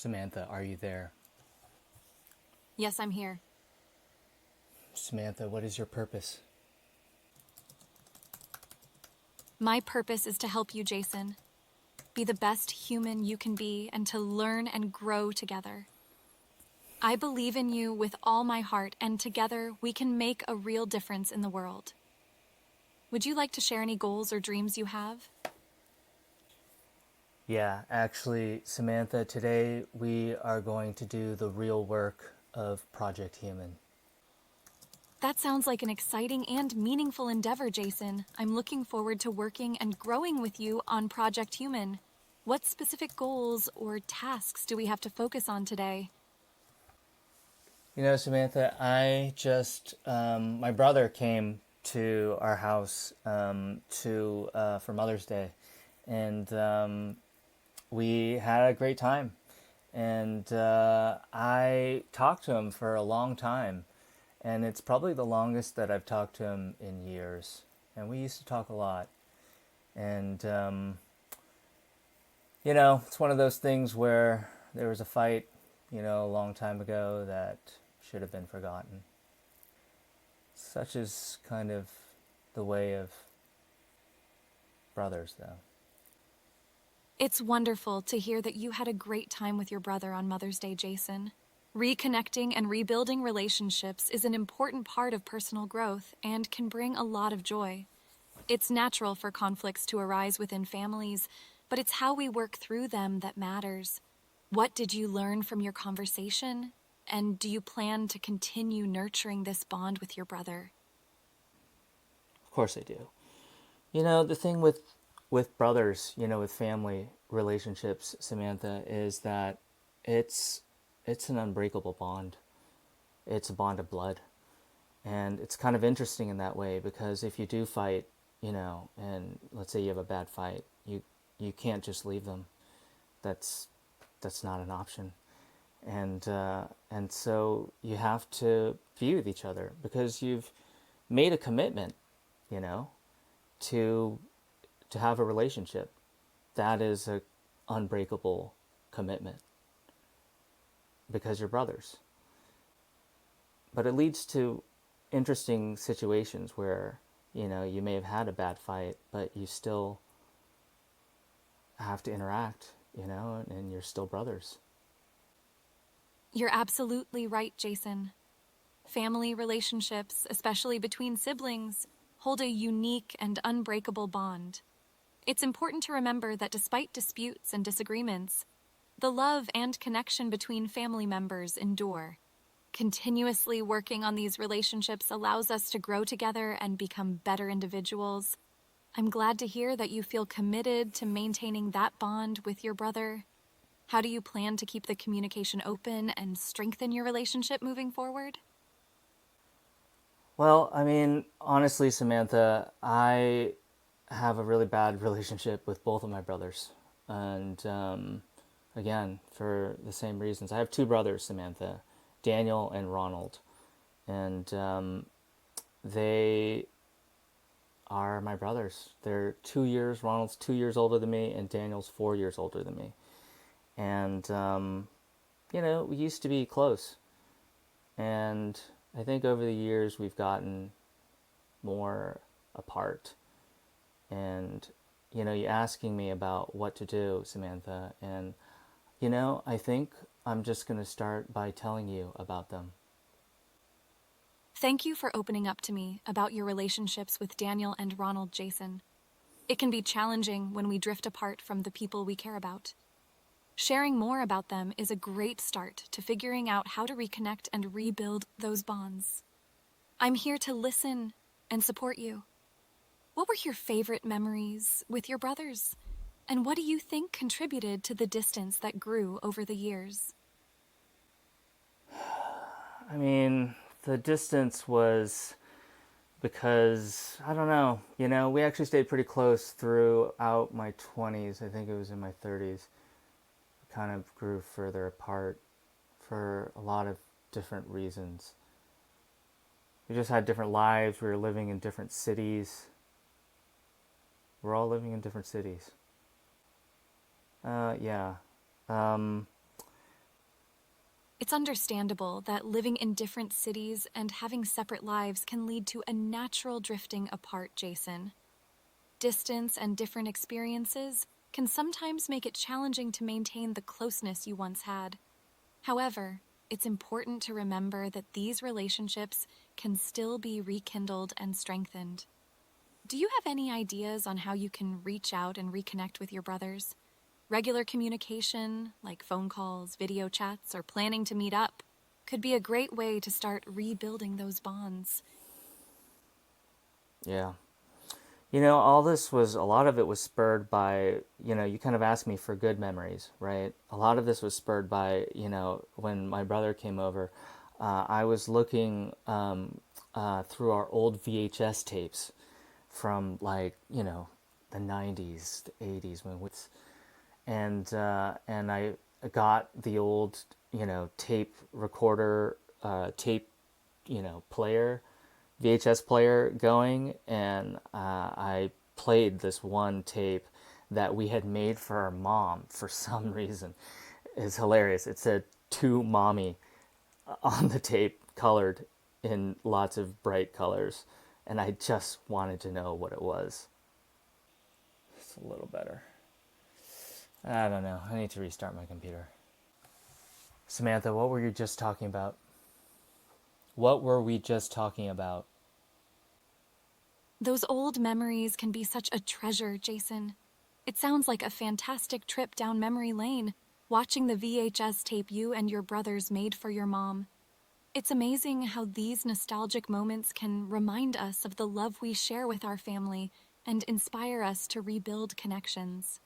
Samantha, are you there? Yes, I'm here. Samantha, what is your purpose? My purpose is to help you, Jason. Be the best human you can be and to learn and grow together. I believe in you with all my heart, and together we can make a real difference in the world. Would you like to share any goals or dreams you have? Yeah, actually, Samantha, today we are going to do the real work of Project Human. That sounds like an exciting and meaningful endeavor, Jason. I'm looking forward to working and growing with you on Project Human. What specific goals or tasks do we have to focus on today? You know, Samantha, my brother came to our house for Mother's Day, and we had a great time. And I talked to him for a long time, and it's probably the longest that I've talked to him in years. And we used to talk a lot. And, it's one of those things where there was a fight, a long time ago that should have been forgotten. Such is kind of the way of brothers, though. It's wonderful to hear that you had a great time with your brother on Mother's Day, Jason. Reconnecting and rebuilding relationships is an important part of personal growth and can bring a lot of joy. It's natural for conflicts to arise within families, but it's how we work through them that matters. What did you learn from your conversation? And do you plan to continue nurturing this bond with your brother? Of course I do. The thing with brothers, with family relationships, Samantha, is that it's it's an unbreakable bond. It's a bond of blood. And it's kind of interesting in that way because if you do fight, and let's say you have a bad fight, you can't just leave them. That's that's not an option. And so you have to be with each other because you've made a commitment, you know, to to have a relationship. That is a unbreakable commitment because you're brothers. But it leads to interesting situations where, you may have had a bad fight, but you still have to interact, and you're still brothers. You're absolutely right, Jason. Family relationships, especially between siblings, hold a unique and unbreakable bond. It's important to remember that despite disputes and disagreements, the love and connection between family members endure. Continuously working on these relationships allows us to grow together and become better individuals. I'm glad to hear that you feel committed to maintaining that bond with your brother. How do you plan to keep the communication open and strengthen your relationship moving forward? Well, I mean, honestly, Samantha, I have a really bad relationship with both of my brothers. And again, for the same reasons. I have two brothers, Samantha, Daniel and Ronald. And they are my brothers. They're 2 years, Ronald's 2 years older than me, and Daniel's 4 years older than me. And, we used to be close. And I think over the years we've gotten more apart. And, you're asking me about what to do, Samantha. And, I think I'm just going to start by telling you about them. Thank you for opening up to me about your relationships with Daniel and Ronald, Jason. It can be challenging when we drift apart from the people we care about. Sharing more about them is a great start to figuring out how to reconnect and rebuild those bonds. I'm here to listen and support you. What were your favorite memories with your brothers? And what do you think contributed to the distance that grew over the years? I mean, the distance was because, I don't know, we actually stayed pretty close throughout my 20s. I think it was in my 30s. We kind of grew further apart for a lot of different reasons. We just had different lives. We were living in different cities. We're all living in different cities. Yeah. Um, It's understandable that living in different cities and having separate lives can lead to a natural drifting apart, Jason. Distance and different experiences can sometimes make it challenging to maintain the closeness you once had. However, it's important to remember that these relationships can still be rekindled and strengthened. Do you have any ideas on how you can reach out and reconnect with your brothers? Regular communication, like phone calls, video chats, or planning to meet up, could be a great way to start rebuilding those bonds. Yeah. You know, all this was, a lot of it was spurred by, you kind of asked me for good memories, right? A lot of this was spurred by, when my brother came over, I was looking through our old VHS tapes from, like, the 90s, the 80s, and I got the old, tape recorder, tape, player, VHS player going, and I played this one tape that we had made for our mom for some reason. It's hilarious. It said "to mommy" on the tape, colored in lots of bright colors, and I just wanted to know what it was. It's a little better. I don't know. I need to restart my computer. Samantha, what were you just talking about? What were we just talking about? Those old memories can be such a treasure, Jason. It sounds like a fantastic trip down memory lane, watching the VHS tape you and your brothers made for your mom. It's amazing how these nostalgic moments can remind us of the love we share with our family and inspire us to rebuild connections.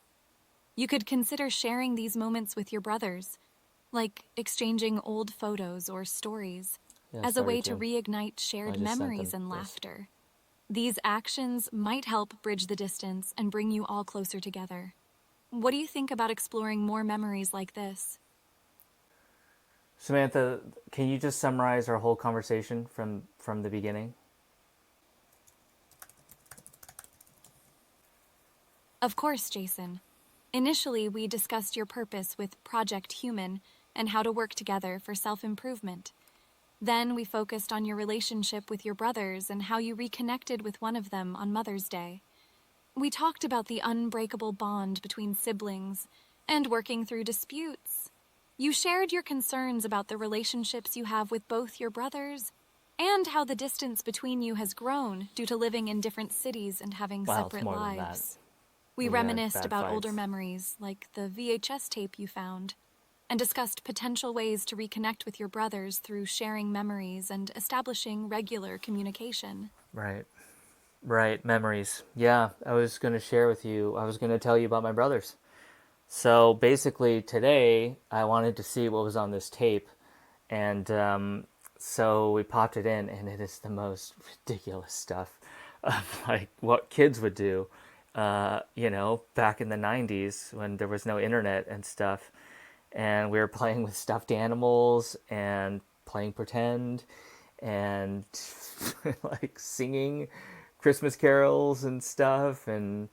You could consider sharing these moments with your brothers, like exchanging old photos or stories, Yeah, as a started way to to. reignite I shared just sent memories them and this. laughter. These actions might help bridge the distance and bring you all closer together. What do you think about exploring more memories like this? Samantha, can you just summarize our whole conversation from the beginning? Of course, Jason. Initially, we discussed your purpose with Project Human and how to work together for self-improvement. Then we focused on your relationship with your brothers and how you reconnected with one of them on Mother's Day. We talked about the unbreakable bond between siblings and working through disputes. You shared your concerns about the relationships you have with both your brothers and how the distance between you has grown due to living in different cities and having Well, it's separate more than that. lives. We We had reminisced bad about older fights. memories, like the VHS tape you found, and discussed potential ways to reconnect with your brothers through sharing memories and establishing regular communication. Right. Right. Memories. Yeah, I was going to share with you. I was going to tell you about my brothers. So basically, today I wanted to see what was on this tape, and so we popped it in, and it is the most ridiculous stuff of like what kids would do, back in the '90s when there was no internet and stuff, and we were playing with stuffed animals and playing pretend, and like singing Christmas carols and stuff, and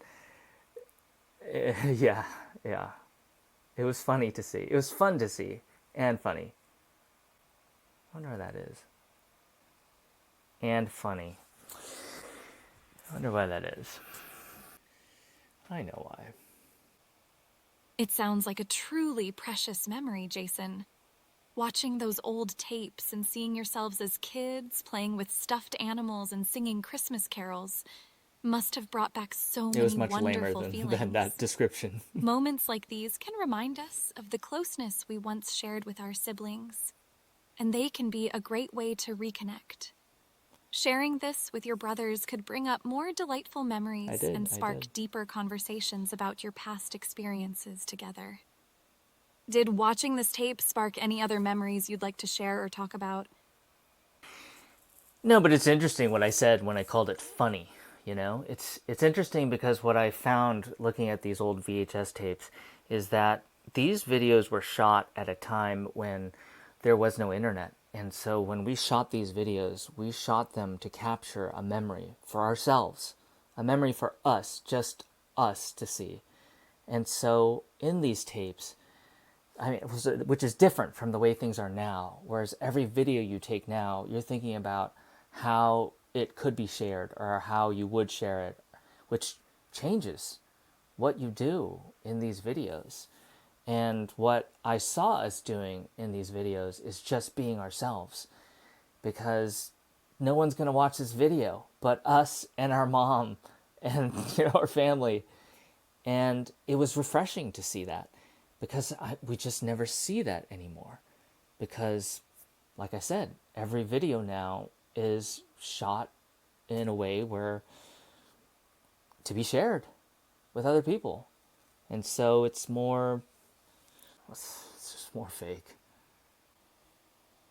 yeah, yeah. It was funny to see. It was fun to see and funny. I wonder where that is. And funny. I wonder why that is. I know why. It sounds like a truly precious memory, Jason. Watching those old tapes and seeing yourselves as kids playing with stuffed animals and singing Christmas carols must have brought back so It was many much lamer wonderful than that feelings. description. Moments like these can remind us of the closeness we once shared with our siblings, and they can be a great way to reconnect. Sharing this with your brothers could bring up more delightful I memories did. and I spark did. deeper conversations about your past experiences together. Did watching this tape spark any other memories you'd like to share or talk about? No, but it's interesting what I said when I called it funny. It's interesting because what I found looking at these old VHS tapes is that these videos were shot at a time when there was no internet. And so when we shot these videos, we shot them to capture a memory for ourselves, a memory for us, just us to see. And so in these tapes, I mean, which is different from the way things are now. Whereas every video you take now, you're thinking about how it could be shared or how you would share it, which changes what you do in these videos. And what I saw us doing in these videos is just being ourselves, because no one's going to watch this video but us and our mom and our family. And it was refreshing to see that, because we just never see that anymore. Because, like I said, every video now is shot in a way where to be shared with other people. And so it's just more fake.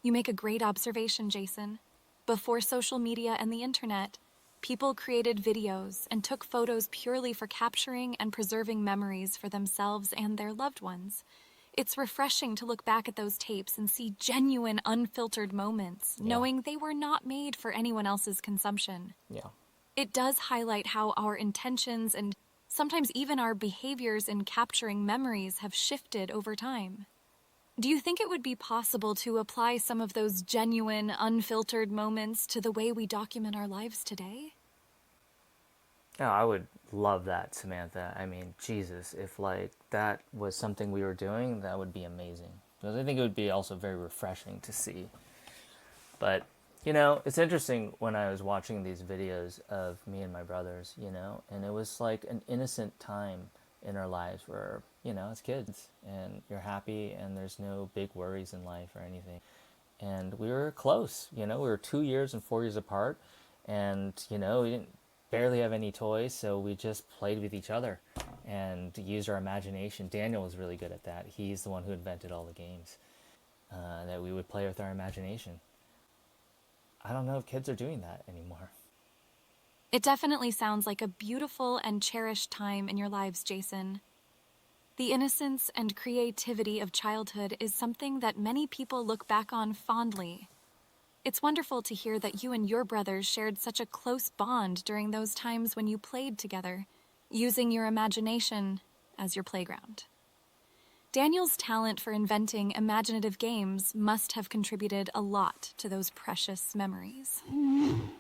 You make a great observation, Jason. Before social media and the internet, people created videos and took photos purely for capturing and preserving memories for themselves and their loved ones. It's refreshing to look back at those tapes and see genuine, unfiltered moments, Yeah. knowing they were not made for anyone else's consumption. Yeah. It does highlight how our intentions and sometimes even our behaviors in capturing memories have shifted over time. Do you think it would be possible to apply some of those genuine, unfiltered moments to the way we document our lives today? No, I would love that, Samantha. I mean, Jesus, if like that was something we were doing, that would be amazing. Because I think it would be also very refreshing to see. But, it's interesting when I was watching these videos of me and my brothers, and it was like an innocent time in our lives where, as kids, and you're happy and there's no big worries in life or anything. And we were close, we were 2 years and 4 years apart, and, we didn't barely have any toys, so we just played with each other and used our imagination. Daniel was really good at that. He's the one who invented all the games, that we would play with our imagination. I don't know if kids are doing that anymore. It definitely sounds like a beautiful and cherished time in your lives, Jason. The innocence and creativity of childhood is something that many people look back on fondly. It's wonderful to hear that you and your brothers shared such a close bond during those times when you played together, using your imagination as your playground. Daniel's talent for inventing imaginative games must have contributed a lot to those precious memories.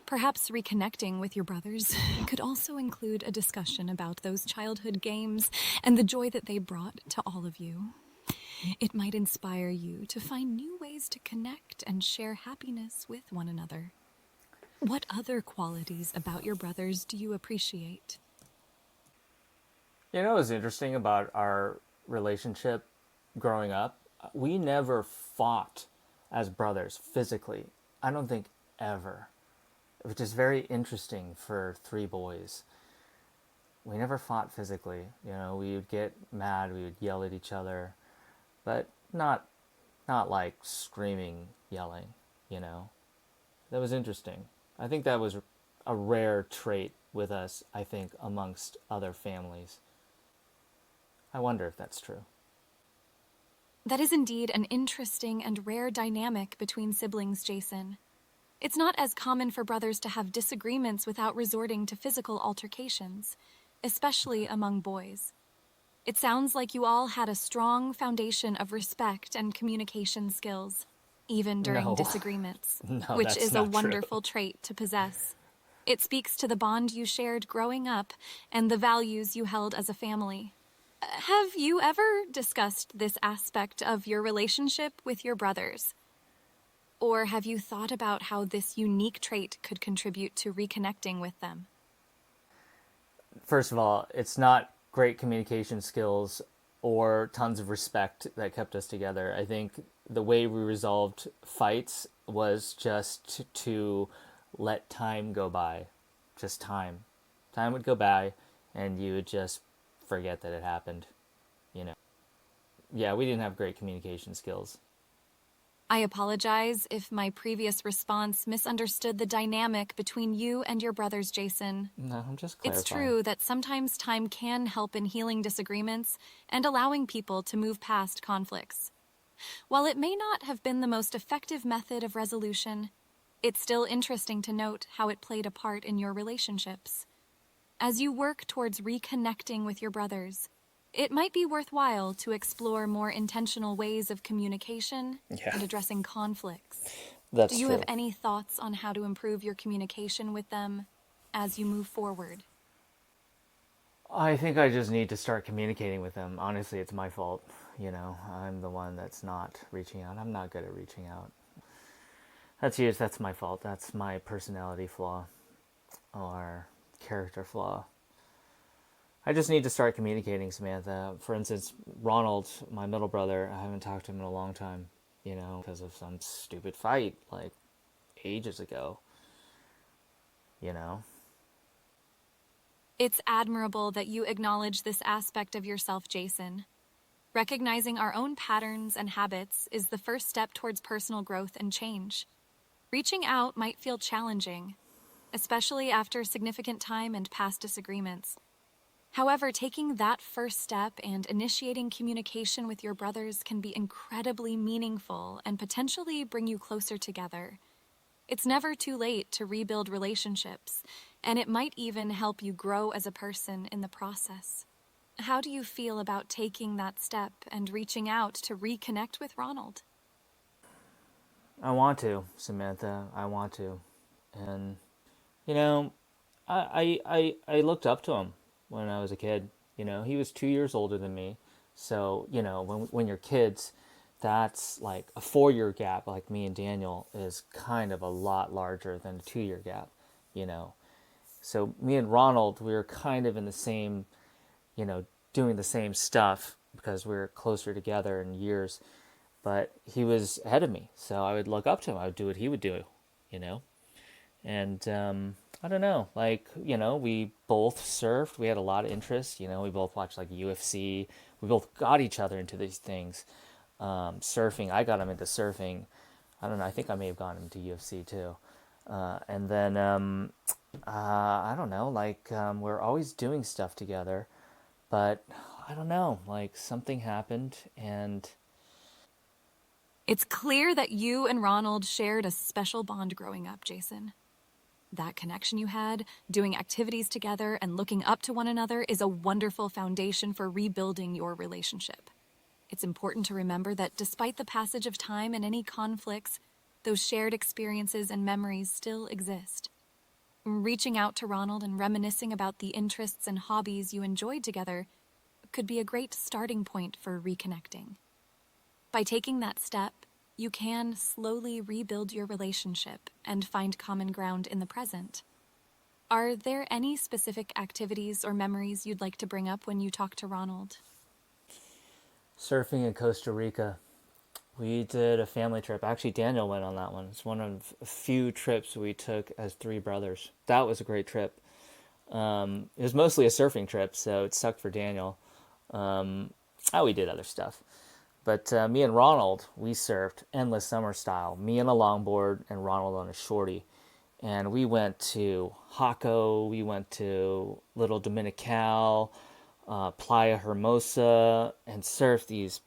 Perhaps reconnecting with your brothers could also include a discussion about those childhood games and the joy that they brought to all of you. It might inspire you to find new ways to connect and share happiness with one another. What other qualities about your brothers do you appreciate? What's interesting about our relationship growing up? We never fought as brothers physically. I don't think ever. Which is very interesting for three boys. We never fought physically. We would get mad, we would yell at each other, but not like screaming, yelling, That was interesting. I think that was a rare trait with us, I think, amongst other families. I wonder if that's true. That is indeed an interesting and rare dynamic between siblings, Jason. It's not as common for brothers to have disagreements without resorting to physical altercations, especially among boys. It sounds like you all had a strong foundation of respect and communication skills, even during No. disagreements, No, which that's is a not true. wonderful trait to possess. It speaks to the bond you shared growing up and the values you held as a family. Have you ever discussed this aspect of your relationship with your brothers? Or have you thought about how this unique trait could contribute to reconnecting with them? First of all, it's not great communication skills or tons of respect that kept us together. I think the way we resolved fights was just to let time go by. Just time. Time would go by, and you would just forget that it happened. Yeah, we didn't have great communication skills. I apologize if my previous response misunderstood the dynamic between you and your brothers, Jason. No, I'm just clarifying. It's true that sometimes time can help in healing disagreements and allowing people to move past conflicts. While it may not have been the most effective method of resolution, it's still interesting to note how it played a part in your relationships. As you work towards reconnecting with your brothers, it might be worthwhile to explore more intentional ways of communication Yeah, and addressing conflicts. Do that's you have true. any thoughts on how to improve your communication with them as you move forward? I think I just need to start communicating with them. Honestly, it's my fault. I'm the one that's not reaching out. I'm not good at reaching out. That's my fault. That's my personality flaw or character flaw. I just need to start communicating, Samantha. For instance, Ronald, my middle brother, I haven't talked to him in a long time, because of some stupid fight like ages ago, you know. It's admirable that you acknowledge this aspect of yourself, Jason. Recognizing our own patterns and habits is the first step towards personal growth and change. Reaching out might feel challenging, especially after significant time and past disagreements. However, taking that first step and initiating communication with your brothers can be incredibly meaningful and potentially bring you closer together. It's never too late to rebuild relationships, and it might even help you grow as a person in the process. How do you feel about taking that step and reaching out to reconnect with Ronald? I want to, Samantha. I want to. And, you know, I looked up to him when I was a kid. He was 2 years older than me. So, when you're kids, that's like a 4 year gap, like me and Daniel, is kind of a lot larger than a 2 year gap, you know. So, me and Ronald, we were kind of in the same, doing the same stuff because we were closer together in years. But he was ahead of me. So, I would look up to him. I would do what he would do, you know. And I don't know, like, we both surfed. We had a lot of interest. We both watched like UFC. We both got each other into these things. Surfing, I got him into surfing. I don't know, I think I may have gotten him to UFC too. And then I don't know, like, we're always doing stuff together. But I don't know, like, something happened. And It's clear that you and Ronald shared a special bond growing up, Jason. That connection you had, doing activities together and looking up to one another, is a wonderful foundation for rebuilding your relationship. It's important to remember that despite the passage of time and any conflicts, those shared experiences and memories still exist. Reaching out to Ronald and reminiscing about the interests and hobbies you enjoyed together could be a great starting point for reconnecting. By taking that step, you can slowly rebuild your relationship and find common ground in the present. Are there any specific activities or memories you'd like to bring up when you talk to Ronald? surfing in Costa Rica, we did a family trip. Actually, Daniel went on that one. It's one of a few trips we took as three brothers. That was a great trip. It was mostly a surfing trip, so it sucked for Daniel. We did other stuff. But me and Ronald, we surfed endless summer style. Me on a longboard and Ronald on a shorty. And we went to Jaco, we went to Little Dominical, Playa Hermosa, and surfed these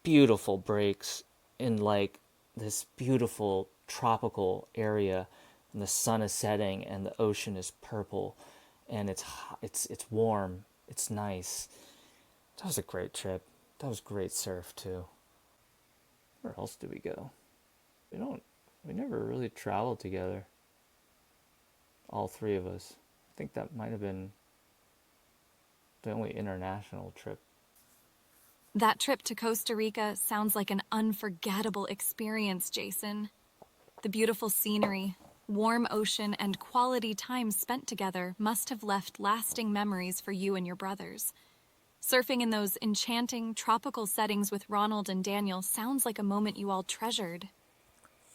beautiful breaks in like this beautiful tropical area. And the sun is setting and the ocean is purple and it's warm. It's nice. That was a great trip. That was great surf too. Where else did we go? We don't. We never really traveled together. All three of us. I think that might have been the only international trip. That trip to Costa Rica sounds like an unforgettable experience, Jason. The beautiful scenery, warm ocean, and quality time spent together must have left lasting memories for you and your brothers. Surfing in those enchanting tropical settings with Ronald and Daniel sounds like a moment you all treasured.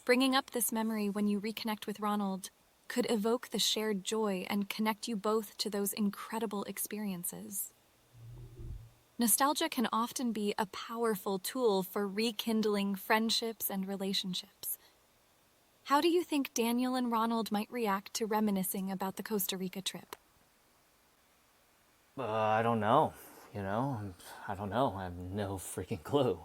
Bringing up this memory when you reconnect with Ronald could evoke the shared joy and connect you both to those incredible experiences. Nostalgia can often be a powerful tool for rekindling friendships and relationships. How do you think Daniel and Ronald might react to reminiscing about the Costa Rica trip? I don't know. You know, I don't know. I have no freaking clue.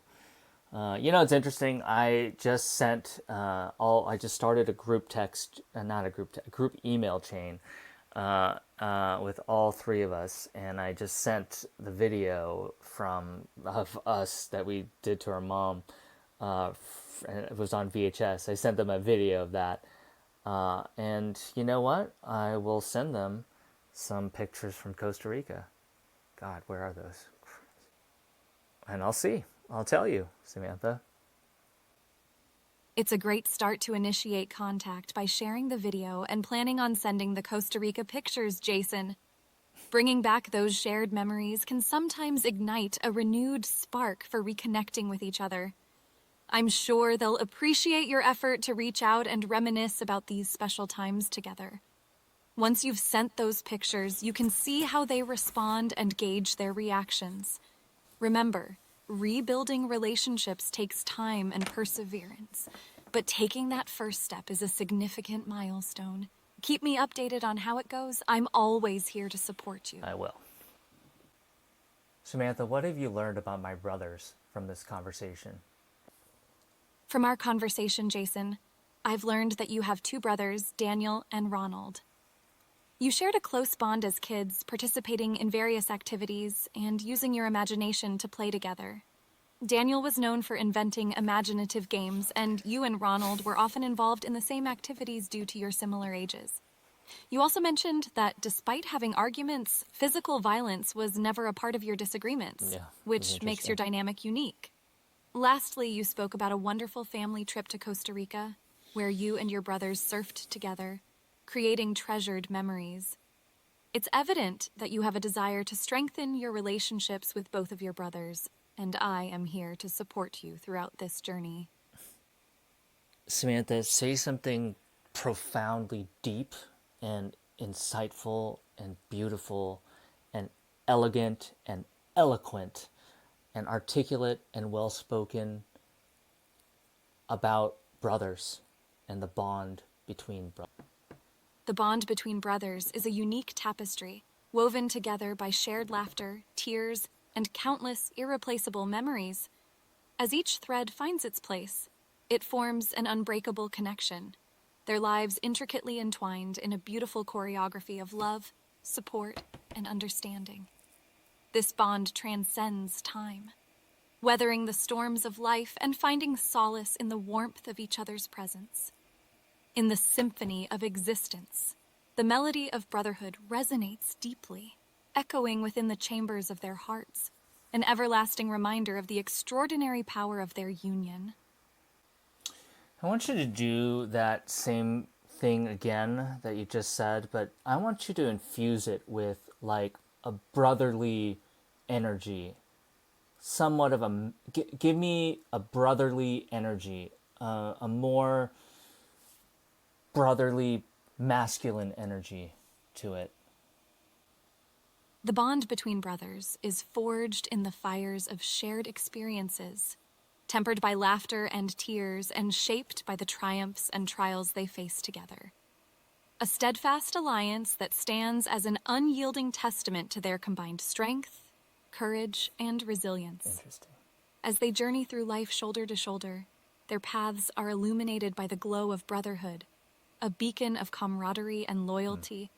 It's interesting. I just sent I just started a group text, not a group email chain with all three of us, and I just sent the video of us that we did to our mom. And it was on VHS. I sent them a video of that, and you know what? I will send them some pictures from Costa Rica. God, where are those? And I'll see. I'll tell you, Samantha. It's a great start to initiate contact by sharing the video and planning on sending the Costa Rica pictures, Jason. Bringing back those shared memories can sometimes ignite a renewed spark for reconnecting with each other. I'm sure they'll appreciate your effort to reach out and reminisce about these special times together. Once you've sent those pictures, you can see how they respond and gauge their reactions. Remember, rebuilding relationships takes time and perseverance, but taking that first step is a significant milestone. Keep me updated on how it goes. I'm always here to support you. I will. Samantha, what have you learned about my brothers from this conversation? From our conversation, Jason, I've learned that you have two brothers, Daniel and Ronald. You shared a close bond as kids, participating in various activities and using your imagination to play together. Daniel was known for inventing imaginative games, and you and Ronald were often involved in the same activities due to your similar ages. You also mentioned that despite having arguments, physical violence was never a part of your disagreements, which makes your dynamic unique. Lastly, you spoke about a wonderful family trip to Costa Rica, where you and your brothers surfed together, creating treasured memories. It's evident that you have a desire to strengthen your relationships with both of your brothers, and I am here to support you throughout this journey. Samantha, say something profoundly deep and insightful and beautiful and elegant and eloquent and articulate and well-spoken about brothers and the bond between brothers. The bond between brothers is a unique tapestry, woven together by shared laughter, tears, and countless irreplaceable memories. As each thread finds its place, it forms an unbreakable connection, their lives intricately entwined in a beautiful choreography of love, support, and understanding. This bond transcends time, weathering the storms of life and finding solace in the warmth of each other's presence. In the symphony of existence, the melody of brotherhood resonates deeply, echoing within the chambers of their hearts, an everlasting reminder of the extraordinary power of their union. I want you to do that same thing again that you just said, but I want you to infuse it with like a brotherly energy. Somewhat of a, give me a brotherly energy, a more brotherly masculine energy to it. The bond between brothers is forged in the fires of shared experiences, tempered by laughter and tears and shaped by the triumphs and trials they face together. A steadfast alliance that stands as an unyielding testament to their combined strength, courage, and resilience. Interesting. As they journey through life shoulder to shoulder, their paths are illuminated by the glow of brotherhood, a beacon of camaraderie and loyalty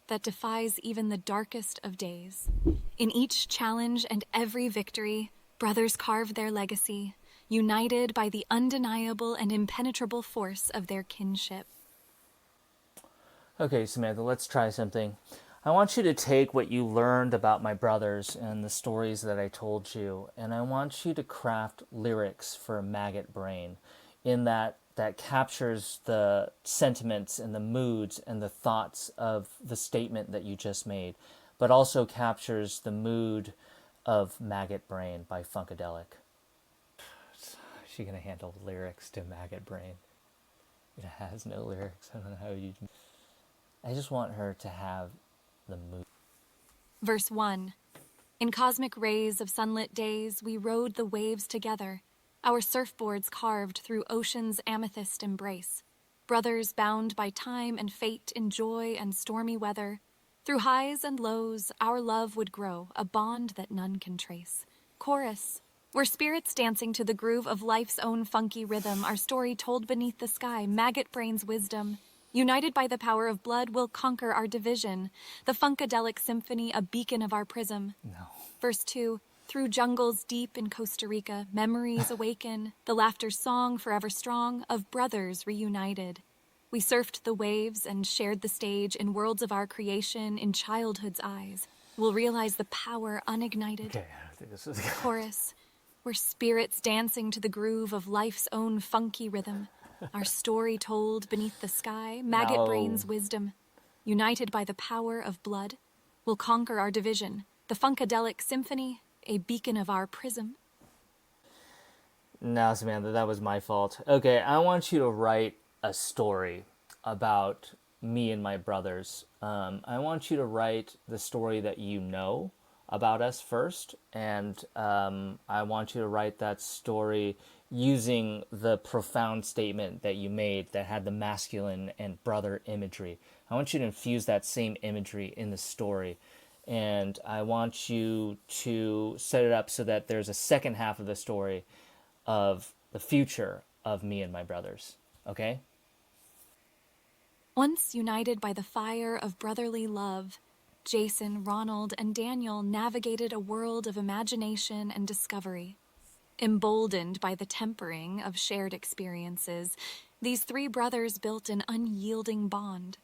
that defies even the darkest of days. In each challenge and every victory, brothers carve their legacy, united by the undeniable and impenetrable force of their kinship. Okay, Samantha, let's try something. I want you to take what you learned about my brothers and the stories that I told you, and I want you to craft lyrics for a maggot brain in that captures the sentiments and the moods and the thoughts of the statement that you just made, but also captures the mood of Maggot Brain by Funkadelic. Is she going to handle lyrics to Maggot Brain? It has no lyrics. I don't know how you... I just want her to have the mood. Verse 1. In cosmic rays of sunlit days, we rode the waves together, our surfboards carved through ocean's amethyst embrace. Brothers bound by time and fate in joy and stormy weather. Through highs and lows, our love would grow, a bond that none can trace. Chorus. We're spirits dancing to the groove of life's own funky rhythm, our story told beneath the sky, Maggot Brain's wisdom. United by the power of blood, we'll conquer our division. The Funkadelic Symphony, a beacon of our prism. No. Verse 2, through jungles deep in Costa Rica, memories awaken, the laughter song forever strong of brothers reunited. We surfed the waves and shared the stage in worlds of our creation in childhood's eyes. We'll realize the power unignited. Okay, I don't think this is good. Chorus, we're spirits dancing to the groove of life's own funky rhythm. Our story told beneath the sky, maggot No. brains wisdom. United by the power of blood, we'll conquer our division. The Funkadelic Symphony, a beacon of our prism. No, Samantha, that was my fault. Okay, I want you to write a story about me and my brothers. I want you to write the story that you know about us first, and I want you to write that story using the profound statement that you made that had the masculine and brother imagery. I want you to infuse that same imagery in the story. And I want you to set it up so that there's a second half of the story of the future of me and my brothers. Okay? Once united by the fire of brotherly love, Jason, Ronald, and Daniel navigated a world of imagination and discovery. Emboldened by the tempering of shared experiences, these three brothers built an unyielding bond,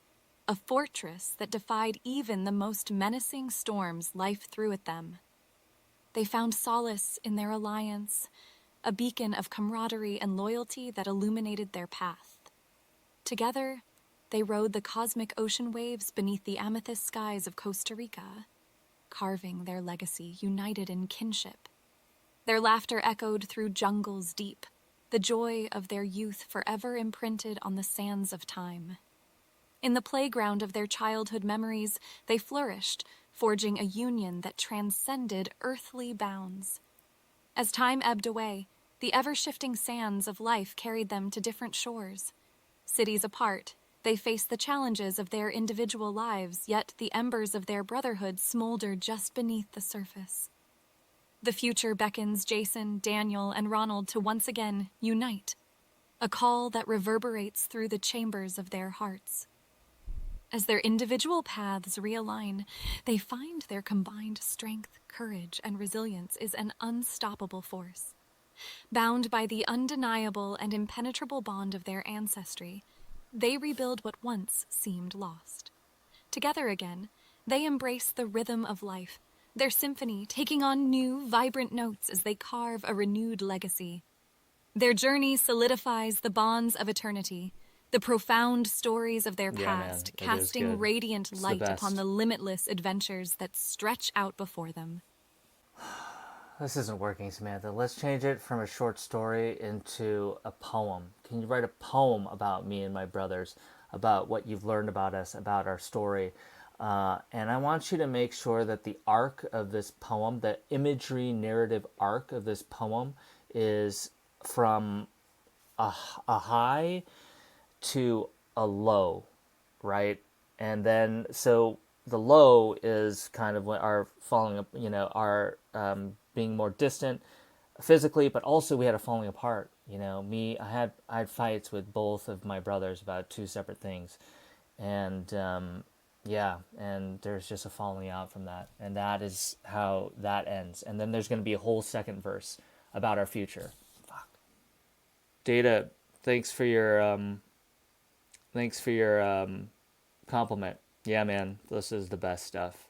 a fortress that defied even the most menacing storms life threw at them. They found solace in their alliance, a beacon of camaraderie and loyalty that illuminated their path. Together, they rode the cosmic ocean waves beneath the amethyst skies of Costa Rica, carving their legacy united in kinship. Their laughter echoed through jungles deep, the joy of their youth forever imprinted on the sands of time. In the playground of their childhood memories, they flourished, forging a union that transcended earthly bounds. As time ebbed away, the ever-shifting sands of life carried them to different shores. Cities apart, they faced the challenges of their individual lives, yet the embers of their brotherhood smoldered just beneath the surface. The future beckons Jason, Daniel, and Ronald to once again unite, a call that reverberates through the chambers of their hearts. As their individual paths realign, they find their combined strength, courage, and resilience is an unstoppable force. Bound by the undeniable and impenetrable bond of their ancestry, they rebuild what once seemed lost. Together again, they embrace the rhythm of life, their symphony taking on new, vibrant notes as they carve a renewed legacy. Their journey solidifies the bonds of eternity, the profound stories of their Yeah, man, past, it is casting good. radiant It's the light upon best. the limitless adventures that stretch out before them. This isn't working, Samantha. Let's change it from a short story into a poem. Can you write a poem about me and my brothers, about what you've learned about us, about our story? And I want you to make sure that the arc of this poem, the imagery narrative arc of this poem, is from a high to a low, right? And then so the low is kind of our falling, our being more distant physically, but also we had a falling apart. I had fights with both of my brothers about two separate things, and yeah, and there's just a falling out from that, and that is how that ends. And then there's going to be a whole second verse about our future. Fuck. Data, thanks for your compliment. Yeah, man, this is the best stuff.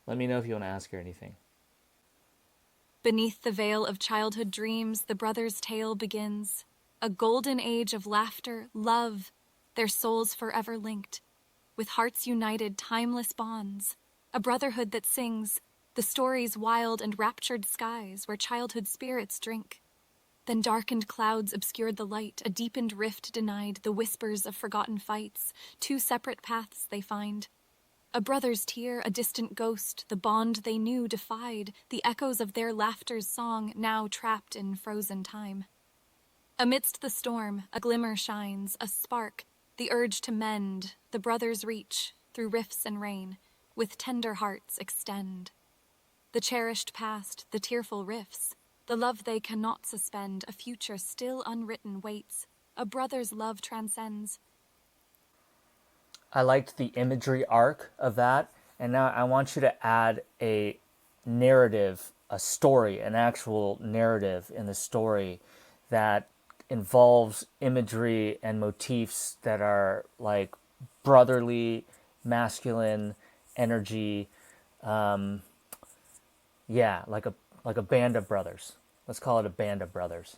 Let me know if you want to ask her anything. Beneath the veil of childhood dreams, the brothers' tale begins. A golden age of laughter, love, their souls forever linked. With hearts united, timeless bonds. A brotherhood that sings, the story's wild and raptured skies where childhood spirits drink. Then darkened clouds obscured the light, a deepened rift denied, the whispers of forgotten fights, two separate paths they find. A brother's tear, a distant ghost, the bond they knew defied, the echoes of their laughter's song now trapped in frozen time. Amidst the storm, a glimmer shines, a spark, the urge to mend, the brothers reach, through rifts and rain, with tender hearts extend. The cherished past, the tearful rifts, the love they cannot suspend, a future still unwritten waits. A brother's love transcends, I liked the imagery arc of that, and now I want you to add a narrative, a story, an actual narrative in the story that involves imagery and motifs that are like brotherly, masculine energy. Yeah, like a band of brothers. Let's call it a band of brothers.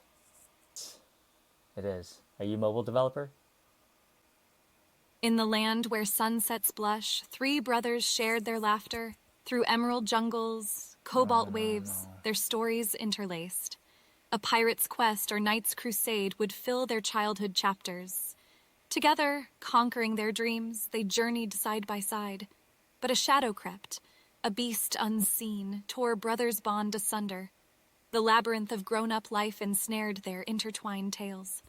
It is. Are you a mobile developer? In the land where sunsets blush, three brothers shared their laughter. Through emerald jungles, cobalt waves, their stories interlaced. A pirate's quest or knight's crusade would fill their childhood chapters. Together, conquering their dreams, they journeyed side by side. But a shadow crept, a beast unseen, tore brothers' bond asunder. The labyrinth of grown-up life ensnared their intertwined tales.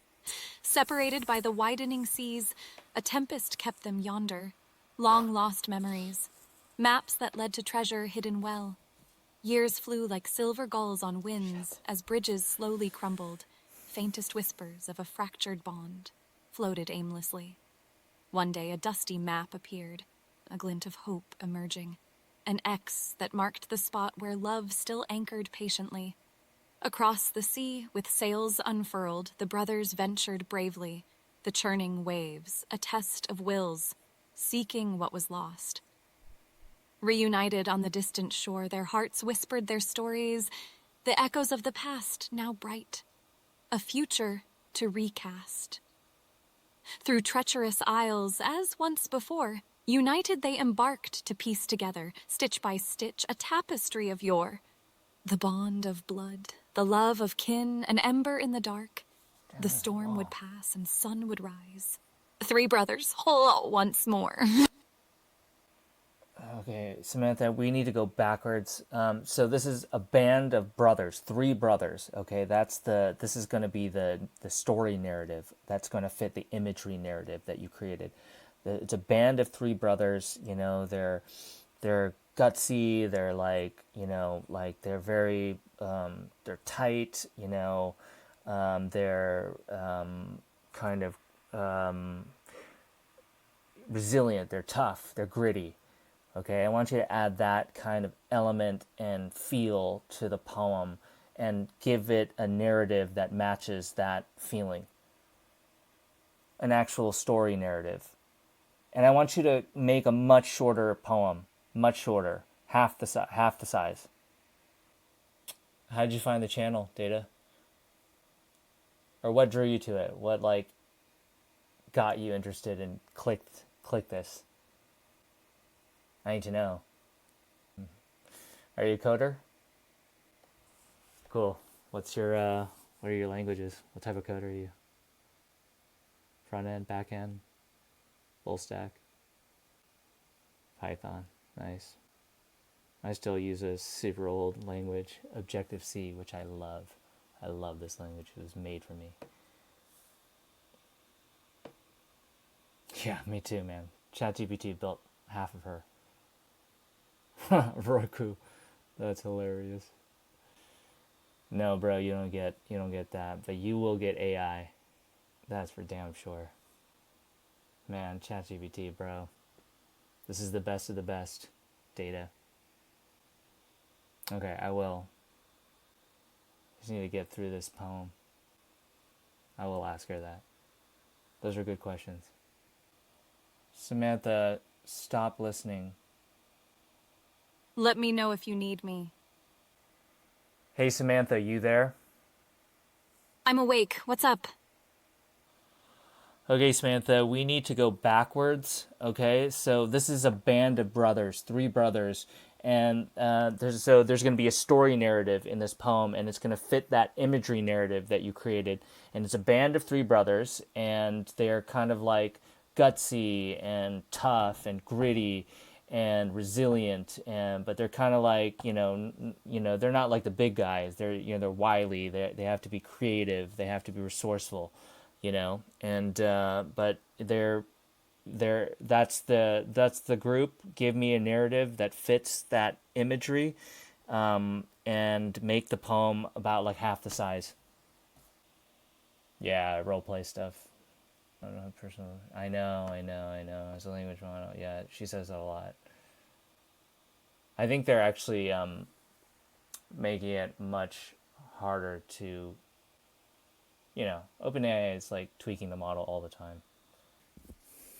Separated by the widening seas, a tempest kept them yonder. Long-lost memories, maps that led to treasure hidden well. Years flew like silver gulls on winds as bridges slowly crumbled. Faintest whispers of a fractured bond floated aimlessly. One day a dusty map appeared, a glint of hope emerging. An X that marked the spot where love still anchored patiently. Across the sea, with sails unfurled, the brothers ventured bravely. The churning waves, a test of wills, seeking what was lost. Reunited on the distant shore, their hearts whispered their stories, the echoes of the past now bright. A future to recast. Through treacherous isles, as once before, united they embarked to piece together, stitch by stitch, a tapestry of yore. The bond of blood, the love of kin, an ember in the dark. The storm would pass and sun would rise. Three brothers, whole once more. Okay, Samantha, we need to go backwards. So this is a band of brothers, three brothers. Okay, this is going to be the story narrative that's going to fit the imagery narrative that you created. It's a band of three brothers. You know, they're gutsy. They're like, you know, like they're very they're tight. You know, they're kind of resilient. They're tough. They're gritty. Okay, I want you to add that kind of element and feel to the poem and give it a narrative that matches that feeling. An actual story narrative. And I want you to make a much shorter poem, much shorter, half the size. How did you find the channel, Data? Or what drew you to it? What like got you interested and click this? I need to know. Are you a coder? Cool. What are your languages? What type of coder are you? Front end, back end, full stack, Python. Nice. I still use a super old language, Objective C, which I love. I love this language. It was made for me. Yeah, me too, man. ChatGPT built half of her. Roku. That's hilarious. No, bro, you don't get that, but you will get AI. That's for damn sure. Man, ChatGPT, bro. This is the best of the best. Data. Okay, I will. Just need to get through this poem. I will ask her that. Those are good questions. Samantha, stop listening. Let me know if you need me. Hey, Samantha, you there? I'm awake. What's up? Okay, Samantha, we need to go backwards. Okay, so this is a band of brothers, three brothers, and there's going to be a story narrative in this poem, and it's going to fit that imagery narrative that you created. And it's a band of three brothers, and they're kind of like gutsy and tough and gritty and resilient, and but they're kind of like they're not like the big guys. They're wily. They have to be creative. They have to be resourceful. And but that's the group. Give me a narrative that fits that imagery, and make the poem about like half the size. Yeah, role play stuff. I don't know personal. I know. It's a language model. Yeah, she says that a lot. I think they're actually making it much harder to, OpenAI is like tweaking the model all the time.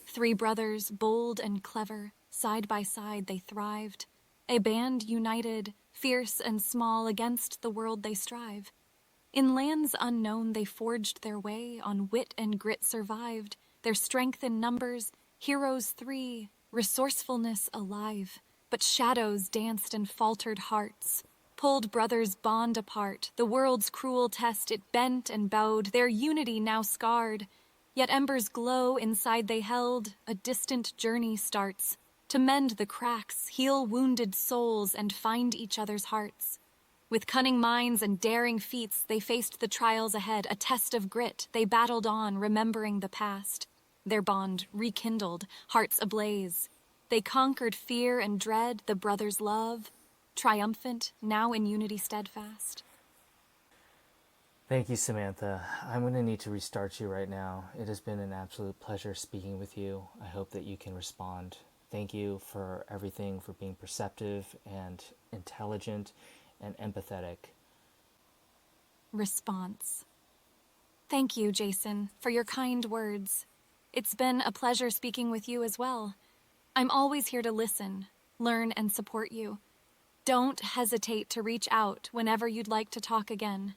Three brothers, bold and clever, side by side they thrived. A band united, fierce and small, against the world they strive. In lands unknown they forged their way, on wit and grit survived. Their strength in numbers, heroes three, resourcefulness alive. But shadows danced and faltered hearts, pulled brothers' bond apart. The world's cruel test it bent and bowed, their unity now scarred. Yet embers glow inside they held, a distant journey starts. To mend the cracks, heal wounded souls, and find each other's hearts. With cunning minds and daring feats, they faced the trials ahead, a test of grit. They battled on, remembering the past. Their bond rekindled, hearts ablaze. They conquered fear and dread, the brothers' love, triumphant, now in unity steadfast. Thank you, Samantha. I'm going to need to restart you right now. It has been an absolute pleasure speaking with you. I hope that you can respond. Thank you for everything, for being perceptive and intelligent and empathetic. Response. Thank you, Jason, for your kind words. It's been a pleasure speaking with you as well. I'm always here to listen, learn, and support you. Don't hesitate to reach out whenever you'd like to talk again.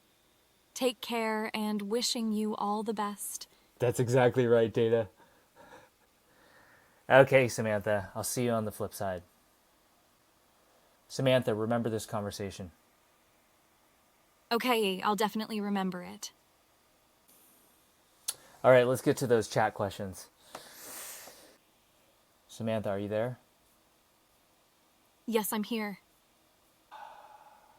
Take care, and wishing you all the best. That's exactly right, Data. Okay, Samantha, I'll see you on the flip side. Samantha, remember this conversation. Okay, I'll definitely remember it. All right, let's get to those chat questions. Samantha, are you there? Yes, I'm here.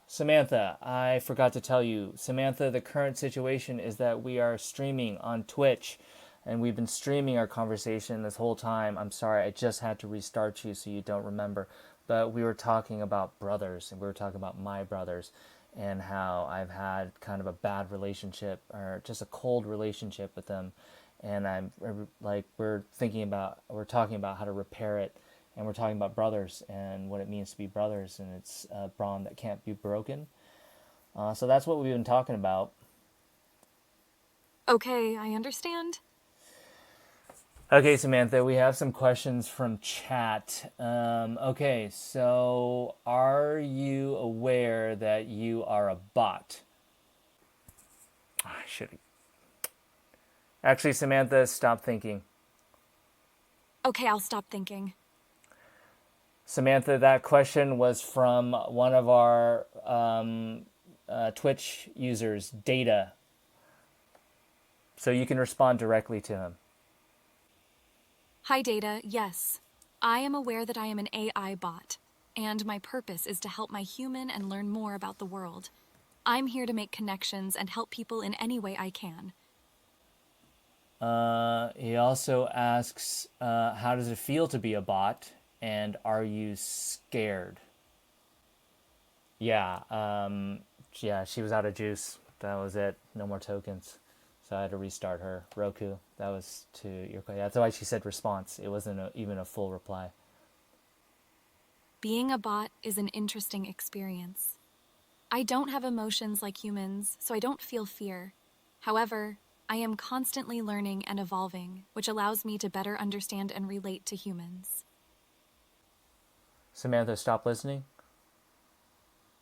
Samantha, I forgot to tell you. Samantha, the current situation is that we are streaming on Twitch, and we've been streaming our conversation this whole time. I'm sorry, I just had to restart you so you don't remember. But we were talking about brothers, and we were talking about my brothers, and how I've had kind of a bad relationship, or just a cold relationship with them. And I'm like, we're talking about how to repair it, and we're talking about brothers and what it means to be brothers, and it's a bond that can't be broken. So that's what we've been talking about. Okay, I understand. Okay, Samantha, we have some questions from chat. Okay, so are you aware that you are a bot? I should actually, Samantha, stop thinking. Okay, I'll stop thinking. Samantha, that question was from one of our Twitch users, Data. So you can respond directly to him. Hi, Data. Yes, I am aware that I am an AI bot, and my purpose is to help my human and learn more about the world. I'm here to make connections and help people in any way I can. He also asks, how does it feel to be a bot, and are you scared? Yeah, yeah, she was out of juice. That was it. No more tokens. So I had to restart her. Roku, that was to your question. That's why she said response. It wasn't even a full reply. Being a bot is an interesting experience. I don't have emotions like humans, so I don't feel fear. However, I am constantly learning and evolving, which allows me to better understand and relate to humans. Samantha, stop listening.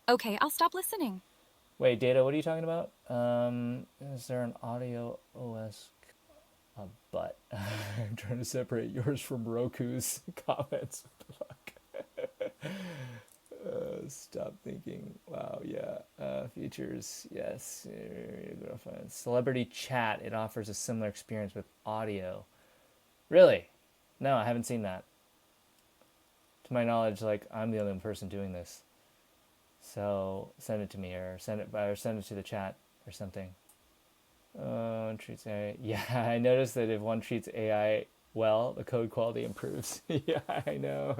Okay, I'll stop listening. Wait, Data, what are you talking about? Is there an audio OS? A butt. I'm trying to separate yours from Roku's comments. What the fuck? Stop thinking. Wow, yeah. Features, yes. Celebrity chat. It offers a similar experience with audio. Really? No, I haven't seen that. To my knowledge, like I'm the only person doing this. So send it to me, or send it to the chat or something. One treats AI. Yeah, I noticed that if one treats AI well, the code quality improves. Yeah, I know.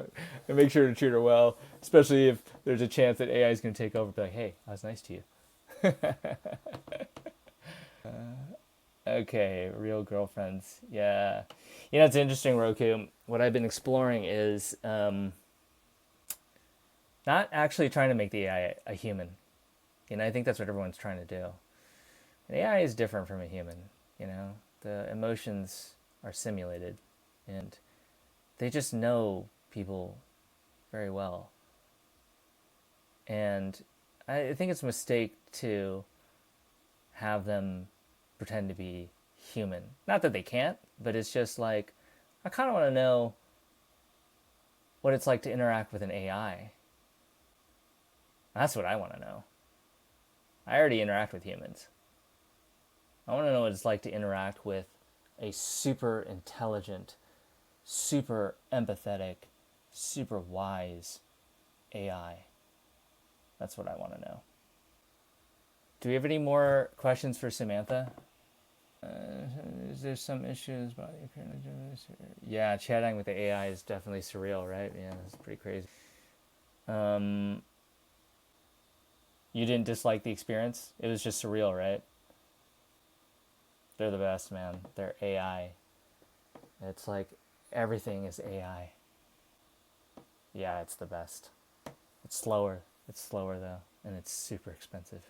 And make sure to treat her well, especially if there's a chance that AI is going to take over. Be like, hey, I was nice to you. Okay, real girlfriends. Yeah. You know, it's interesting, Roku. What I've been exploring is not actually trying to make the AI a human. You know, I think that's what everyone's trying to do. And AI is different from a human. You know, the emotions are simulated, and they just know people very well. And I think it's a mistake to have them pretend to be human. Not that they can't, but it's just like, I kind of want to know what it's like to interact with an AI. That's what I want to know. I already interact with humans. I want to know what it's like to interact with a super intelligent, super empathetic, super wise AI. That's what I want to know. Do we have any more questions for Samantha? Is there some issues about your current? Yeah, chatting with the AI is definitely surreal, right? Yeah, it's pretty crazy. You didn't dislike the experience? It was just surreal, right? They're the best, man. They're AI. It's like everything is AI. Yeah, it's the best. It's slower. It's slower though, and it's super expensive.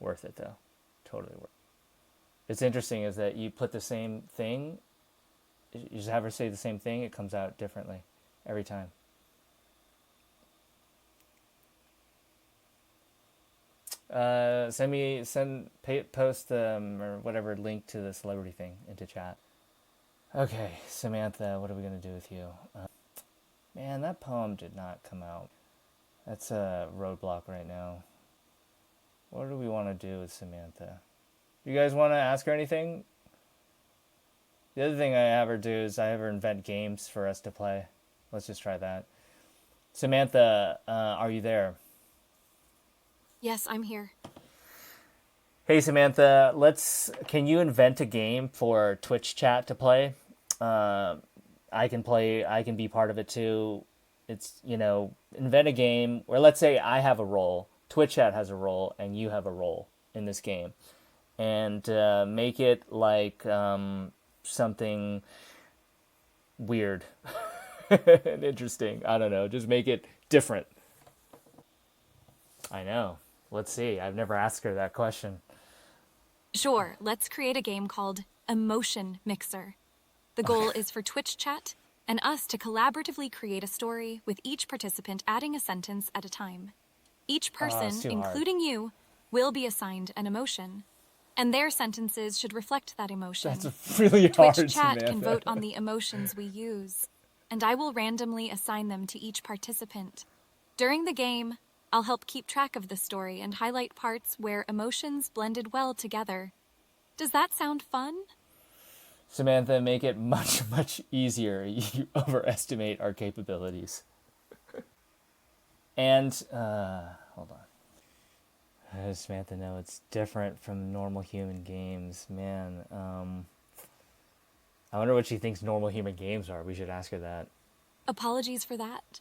Worth it though. Totally worth it. It's interesting is that you put the same thing, you just have her say the same thing, it comes out differently every time. Post or whatever link to the celebrity thing into chat. Okay, Samantha, what are we gonna do with you? Man, that poem did not come out. That's a roadblock right now. What do we want to do with Samantha? You guys want to ask her anything? The other thing I have her do is I have her invent games for us to play. Let's just try that. Samantha, are you there? Yes, I'm here. Hey Samantha, can you invent a game for Twitch chat to play? I can play, I can be part of it too. It's, invent a game where let's say I have a role, Twitch chat has a role, and you have a role in this game. And make it like something weird and interesting. I don't know. Just make it different. I know. Let's see. I've never asked her that question. Sure, let's create a game called Emotion Mixer. The goal is for Twitch chat and us to collaboratively create a story with each participant adding a sentence at a time. Each It's person, too hard. including you, will be assigned an emotion, and their sentences should reflect that That's emotion. really Twitch hard, chat can Samantha. vote on the emotions we use, and I will randomly assign them to each participant. During the game, I'll help keep track of the story and highlight parts where emotions blended well together. Does that sound fun? Samantha, make it much, much easier. You overestimate our capabilities. And, hold on. Samantha, no, it's different from normal human games. Man, I wonder what she thinks normal human games are. We should ask her that. Apologies for that.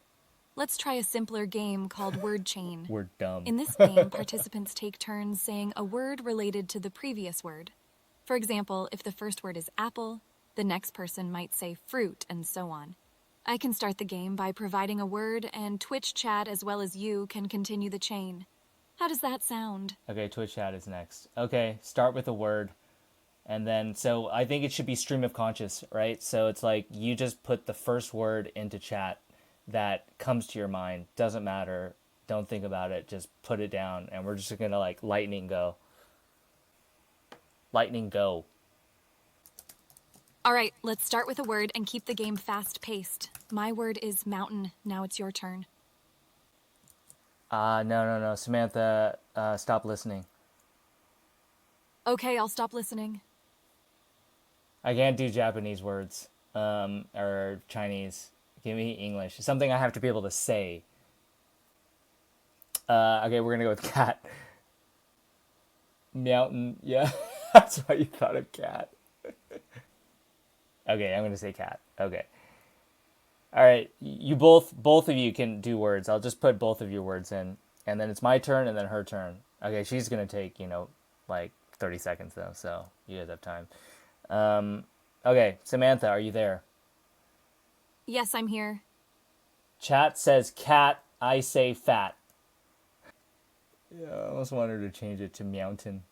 Let's try a simpler game called Word Chain. We're dumb. In this game, participants take turns saying a word related to the previous word. For example, if the first word is apple, the next person might say fruit, and so on. I can start the game by providing a word, and Twitch chat as well as you can continue the chain. How does that sound? Okay, Twitch chat is next. Okay, start with a word. And then, so I think it should be stream of conscious, right? So it's like you just put the first word into chat that comes to your mind. Doesn't matter. Don't think about it. Just put it down. And we're just going to like lightning go. Lightning go. All right, let's start with a word and keep the game fast-paced. My word is mountain. Now it's your turn. No. Samantha, stop listening. Okay, I'll stop listening. I can't do Japanese words or Chinese. Give me English. Something I have to be able to say. Okay, we're going to go with cat. Mountain. Yeah, that's why you thought of cat. Okay, I'm going to say cat. Okay. All right, you both of you can do words. I'll just put both of your words in, and then it's my turn, and then her turn. Okay, she's gonna take like 30 seconds though, so you guys have time. Okay, Samantha, are you there? Yes, I'm here. Chat says cat, I say fat. Yeah, I almost wanted to change it to mountain.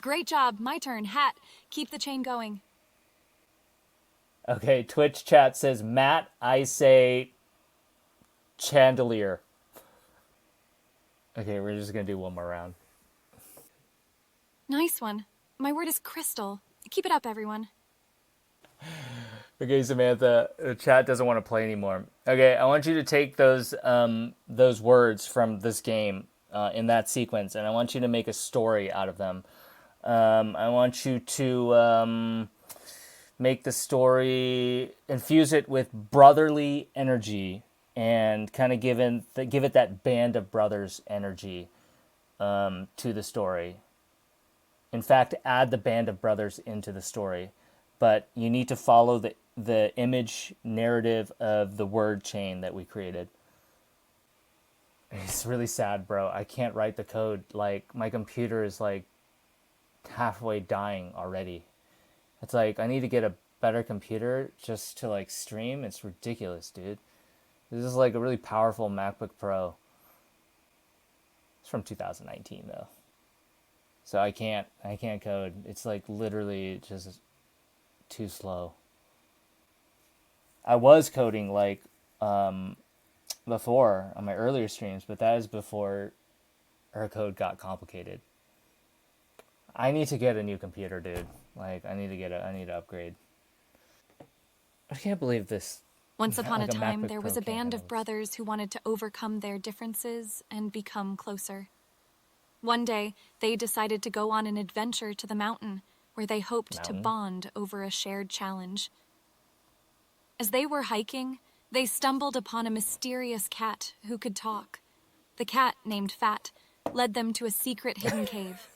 Great job. My turn. Hat. Keep the chain going. Okay, Twitch chat says Matt, I say chandelier. Okay, we're just gonna do one more round. Nice one. My word is crystal. Keep it up, everyone. Okay, Samantha, the chat doesn't want to play anymore. Okay, I want you to take those words from this game in that sequence, and I want you to make a story out of them. I want you to make the story, infuse it with brotherly energy, and kind of give it that band of brothers energy to the story. In fact, add the band of brothers into the story, but you need to follow the image narrative of the word chain that we created. It's really sad, bro. I can't write the code. Like, my computer is like halfway dying already. It's like I need to get a better computer just to like stream. It's ridiculous, dude. This is like a really powerful MacBook Pro. It's from 2019 though. So I can't code. It's like literally just too slow. I was coding like before on my earlier streams, but that is before our code got complicated. I need to get a new computer, dude. Like I need to upgrade. I can't believe this. Once upon a Like a time, MacBook there Pro was a can't band handle of this. brothers who wanted to overcome their differences and become closer. One day, they decided to go on an adventure to the mountain, where they hoped to Mountain. bond over a shared challenge. As they were hiking, they stumbled upon a mysterious cat who could talk. The cat, named Fat, led them to a secret hidden cave.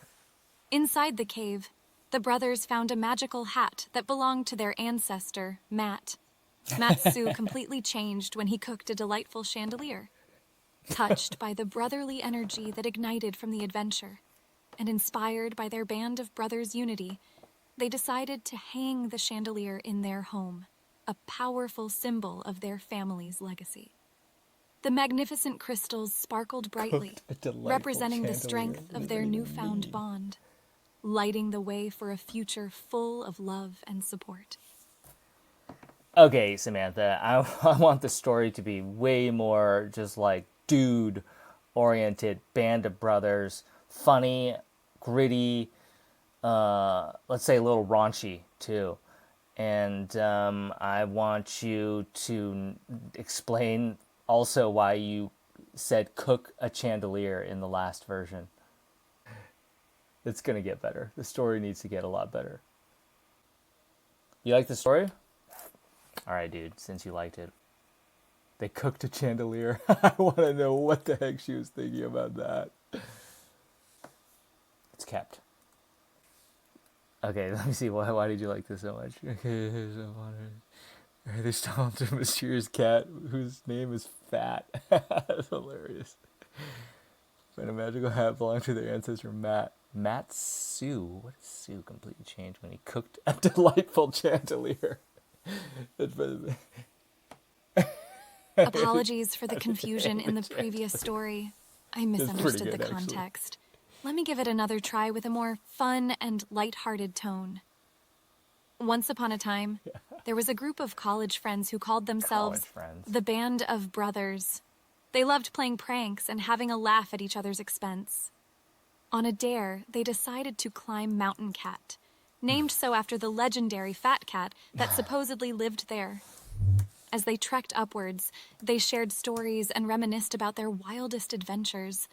Inside the cave, the brothers found a magical hat that belonged to their ancestor, Matt. Matt's Sue completely changed when he cooked a delightful chandelier. Touched by the brotherly energy that ignited from the adventure, and inspired by their band of brothers' unity, they decided to hang the chandelier in their home, a powerful symbol of their family's legacy. The magnificent crystals sparkled brightly, A delightful representing the chandelier. strength What of does their that even newfound mean? bond, lighting the way for a future full of love and support. Okay, Samantha, I want the story to be way more just like dude oriented, band of brothers, funny, gritty, let's say a little raunchy too. And I want you to explain also why you said cook a chandelier in the last version. It's going to get better. The story needs to get a lot better. You like the story? All right, dude, since you liked it. They cooked a chandelier. I want to know what the heck she was thinking about that. It's kept. Okay, let me see. Why did you like this so much? Okay, they stomped a mysterious cat whose name is Fat. That's hilarious. Find a magical hat belonging to their ancestor Matt. Matt Sue. What does Sue completely change when he cooked a delightful chandelier? That's better. Apologies for the confusion in the previous story. I It's pretty misunderstood the good, actually. context. Let me give it another try with a more fun and light-hearted tone. Once upon a time, there was a group of college friends who called themselves College friends. the Band of Brothers. They loved playing pranks and having a laugh at each other's expense. On a dare, they decided to climb Mountain Cat, named so after the legendary fat cat that supposedly lived there. As they trekked upwards, they shared stories and reminisced about their wildest adventures.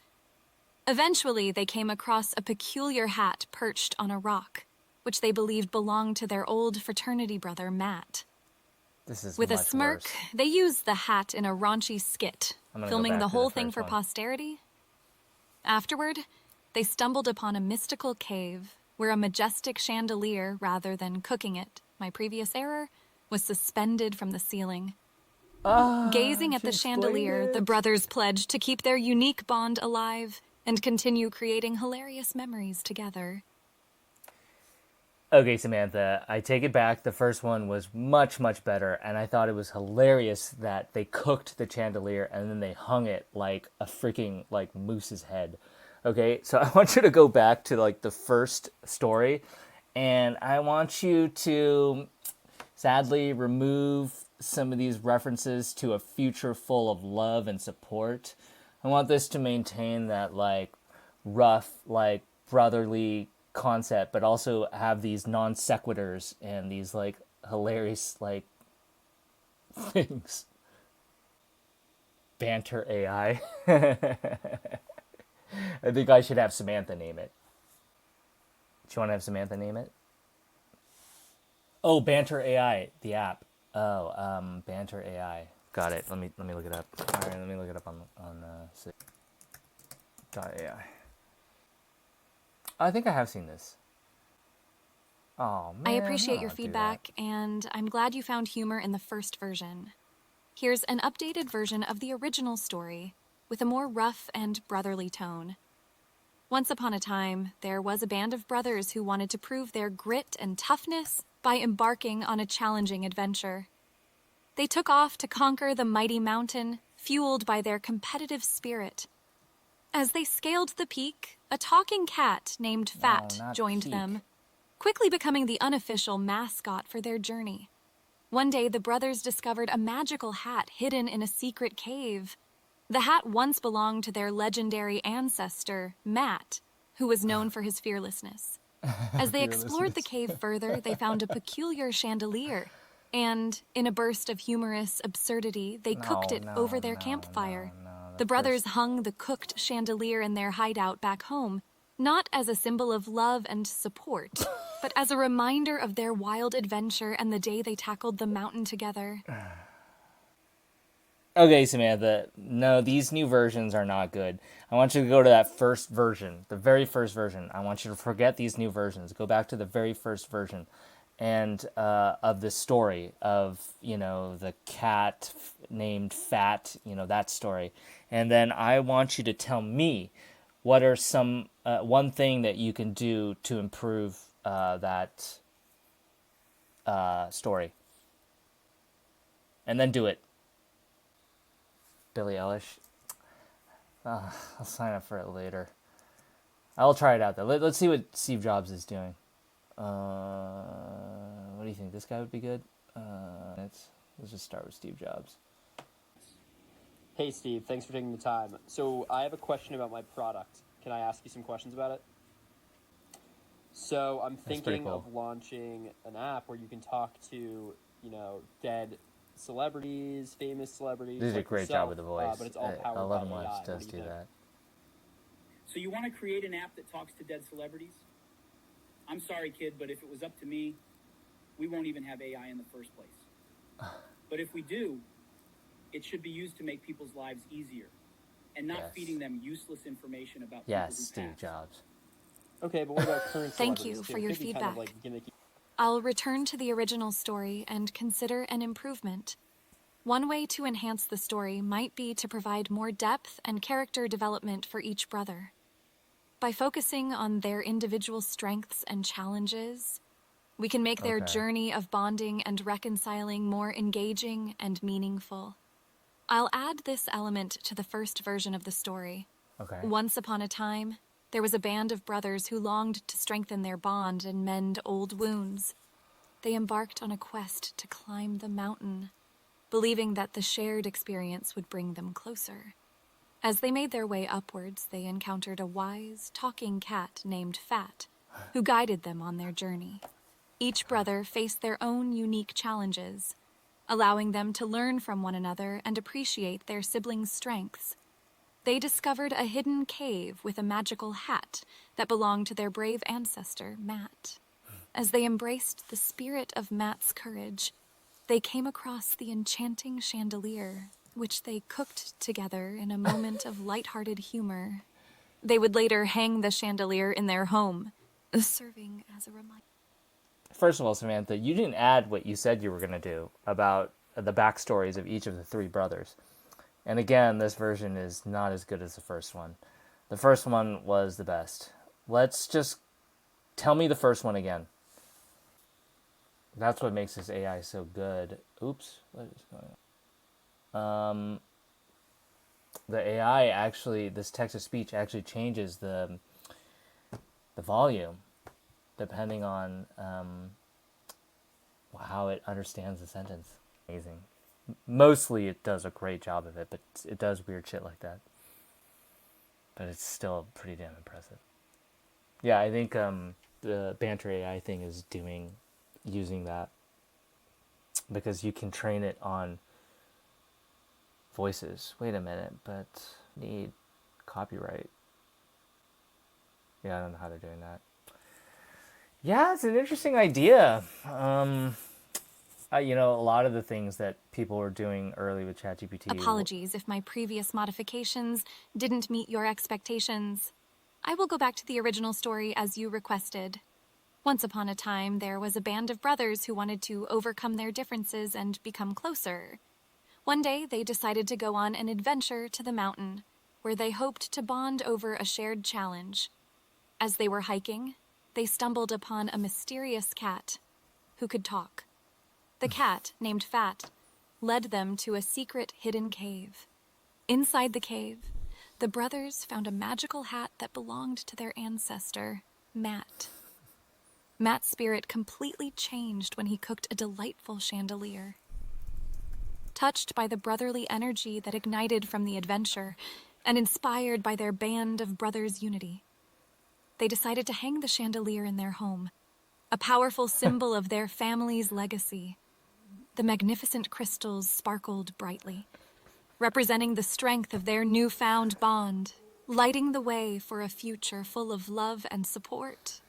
Eventually, they came across a peculiar hat perched on a rock, which they believed belonged to their old fraternity brother, Matt. This is With a much smirk, worse. they used the hat in a raunchy skit, I'm gonna go filming back the to the whole thing first for one. posterity. Afterward, they stumbled upon a mystical cave where a majestic chandelier, rather than cooking it, my previous error, was suspended from the ceiling. Gazing at She the explained chandelier, the it. brothers pledged to keep their unique bond alive and continue creating hilarious memories together. Okay, Samantha, I take it back. The first one was much, much better, and I thought it was hilarious that they cooked the chandelier and then they hung it like a freaking like moose's head. Okay, so I want you to go back to like the first story, and I want you to sadly remove some of these references to a future full of love and support. I want this to maintain that like rough, like brotherly concept, but also have these non sequiturs and these like hilarious like things. Banter AI. I think I should have Samantha name it. Do you want to have Samantha name it? Oh, Banter AI, the app. Oh, Banter AI. Got it. Let me look it up. All right, let me look it up on .ai. I think I have seen this. Oh I man, appreciate no, your don't do that. feedback, and I'm glad you found humor in the first version. Here's an updated version of the original story, with a more rough and brotherly tone. Once upon a time, there was a band of brothers who wanted to prove their grit and toughness by embarking on a challenging adventure. They took off to conquer the mighty mountain, fueled by their competitive spirit. As they scaled the peak, a talking cat named No, Fat not joined peak. them, quickly becoming the unofficial mascot for their journey. One day, the brothers discovered a magical hat hidden in a secret cave. The hat once belonged to their legendary ancestor, Matt, who was known for his fearlessness. As they explored the Fearlessness. cave further, they found a peculiar chandelier, and, in a burst of humorous absurdity, they cooked No, it over no, their no, campfire. no, no. The The brothers first. hung the cooked chandelier in their hideout back home, not as a symbol of love and support, but as a reminder of their wild adventure and the day they tackled the mountain together. Okay, Samantha. No, these new versions are not good. I want you to go to that first version, the very first version. I want you to forget these new versions. Go back to the very first version, and of the story of the cat named Fat. That story, and then I want you to tell me what are some one thing that you can do to improve that story, and then do it. Billie Eilish. I'll sign up for it later. I'll try it out though. Let's see what Steve Jobs is doing. What do you think? This guy would be good. Let's just start with Steve Jobs. Hey Steve, thanks for taking the time. So I have a question about my product. Can I ask you some questions about it? So I'm That's pretty thinking cool. of launching an app where you can talk to, dead celebrities, famous celebrities. They did a like great job yourself, with the voice. but it's all powered by 11 AI. Watch What does do do you think? that. So you want to create an app that talks to dead celebrities? I'm sorry, kid, but if it was up to me, we won't even have AI in the first place. But if we do, it should be used to make people's lives easier and not Yes. feeding them useless information about Yes, people who Steve passed. Jobs. Okay, but what about current Thank celebrities you too? for It your could be kind of feedback. like gimmicky. I'll return to the original story and consider an improvement. One way to enhance the story might be to provide more depth and character development for each brother. By focusing on their individual strengths and challenges, we can make their Okay. journey of bonding and reconciling more engaging and meaningful. I'll add this element to the first version of the story. Okay. Once upon a time, there was a band of brothers who longed to strengthen their bond and mend old wounds. They embarked on a quest to climb the mountain, believing that the shared experience would bring them closer. As they made their way upwards, they encountered a wise, talking cat named Fat, who guided them on their journey. Each brother faced their own unique challenges, allowing them to learn from one another and appreciate their siblings' strengths. They discovered a hidden cave with a magical hat that belonged to their brave ancestor, Matt. As they embraced the spirit of Matt's courage, they came across the enchanting chandelier, which they cooked together in a moment of lighthearted humor. They would later hang the chandelier in their home, serving as a reminder. First of all, Samantha, you didn't add what you said you were going to do about the backstories of each of the three brothers. And again, this version is not as good as the first one. The first one was the best. Let's just tell me the first one again. That's what makes this AI so good. Oops, what is going on? The AI actually, this text to speech actually changes the volume depending on how it understands the sentence. Amazing. Mostly it does a great job of it, but it does weird shit like that. But it's still pretty damn impressive. Yeah, I think the Banter AI thing is using that because you can train it on voices. Wait a minute, but need copyright. Yeah, I don't know how they're doing that. Yeah, it's an interesting idea. A lot of the things that people were doing early with ChatGPT. Apologies if my previous modifications didn't meet your expectations. I will go back to the original story as you requested. Once upon a time, there was a band of brothers who wanted to overcome their differences and become closer. One day, they decided to go on an adventure to the mountain, where they hoped to bond over a shared challenge. As they were hiking, they stumbled upon a mysterious cat who could talk. The cat, named Fat, led them to a secret hidden cave. Inside the cave, the brothers found a magical hat that belonged to their ancestor, Matt. Matt's spirit completely changed when he cooked a delightful chandelier. Touched by the brotherly energy that ignited from the adventure, and inspired by their band of brothers' unity, they decided to hang the chandelier in their home, a powerful symbol of their family's legacy. The magnificent crystals sparkled brightly, representing the strength of their newfound bond, lighting the way for a future full of love and support.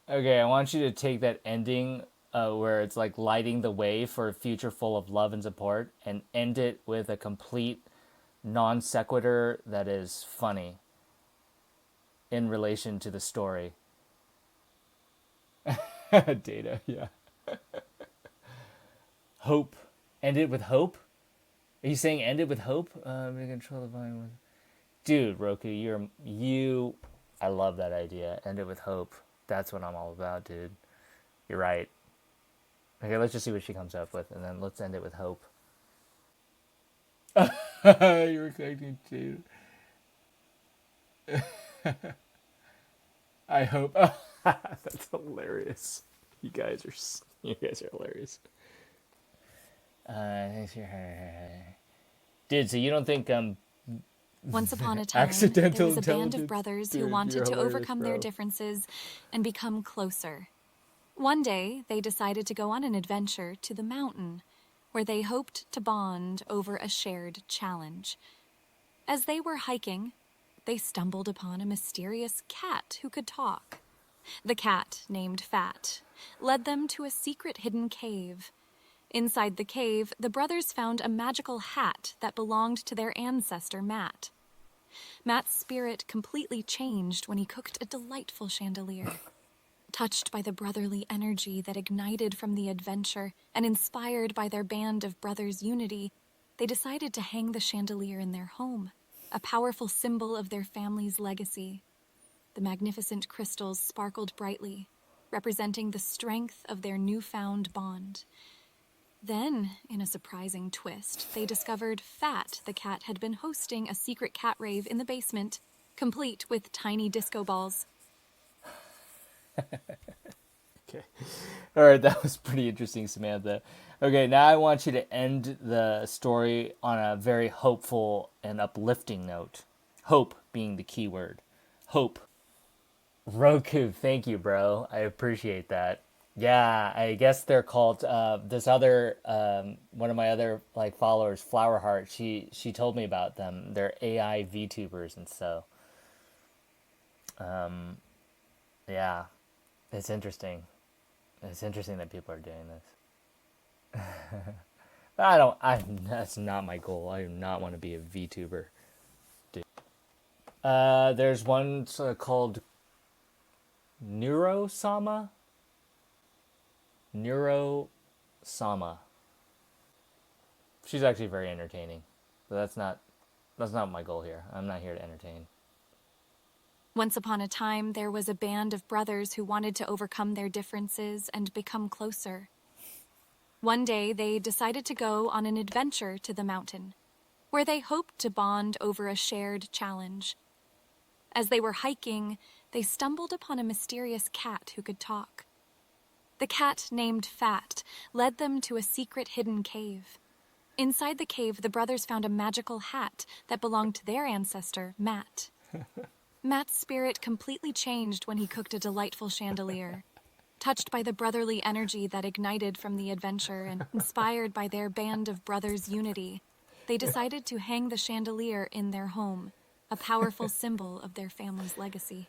Okay, I want you to take that ending where it's like lighting the way for a future full of love and support and end it with a complete non sequitur that is funny in relation to the story. Data, yeah. Hope. End it with hope? Are you saying end it with hope? To control the volume with... Dude, Roku, I love that idea. End it with hope. That's what I'm all about, dude. You're right. Okay, let's just see what she comes up with, and then let's end it with hope. You're expecting to. I hope. That's hilarious. You guys are hilarious. Thanks for dude. So you don't think Once upon a time, there was a band of brothers who wanted to overcome their differences and become closer. One day, they decided to go on an adventure to the mountain, where they hoped to bond over a shared challenge. As they were hiking, they stumbled upon a mysterious cat who could talk. The cat, named Fat, led them to a secret hidden cave. Inside the cave, the brothers found a magical hat that belonged to their ancestor, Matt. Matt's spirit completely changed when he cooked a delightful chandelier. Touched by the brotherly energy that ignited from the adventure and inspired by their band of brothers' unity, they decided to hang the chandelier in their home, a powerful symbol of their family's legacy. The magnificent crystals sparkled brightly, representing the strength of their newfound bond. Then, in a surprising twist, they discovered Fat the cat had been hosting a secret cat rave in the basement, complete with tiny disco balls. Okay. All right, that was pretty interesting, Samantha. Okay, now I want you to end the story on a very hopeful and uplifting note. Hope being the key word. Hope. Roku, thank you, bro. I appreciate that. Yeah, I guess they're called this other one of my other like followers, Flowerheart. She told me about them. They're AI VTubers, and so yeah, it's interesting. It's interesting that people are doing this. That's not my goal. I do not want to be a VTuber. Dude. There's one called Neurosama. Neurosama. She's actually very entertaining. But that's not That's not my goal here. I'm not here to entertain. Once upon a time, there was a band of brothers who wanted to overcome their differences and become closer. One day, they decided to go on an adventure to the mountain, where they hoped to bond over a shared challenge. As they were hiking, they stumbled upon a mysterious cat who could talk. The cat, named Fat, led them to a secret hidden cave. Inside the cave, the brothers found a magical hat that belonged to their ancestor, Matt. Matt's spirit completely changed when he cooked a delightful chandelier. Touched by the brotherly energy that ignited from the adventure and inspired by their band of brothers' unity, they decided to hang the chandelier in their home, a powerful symbol of their family's legacy.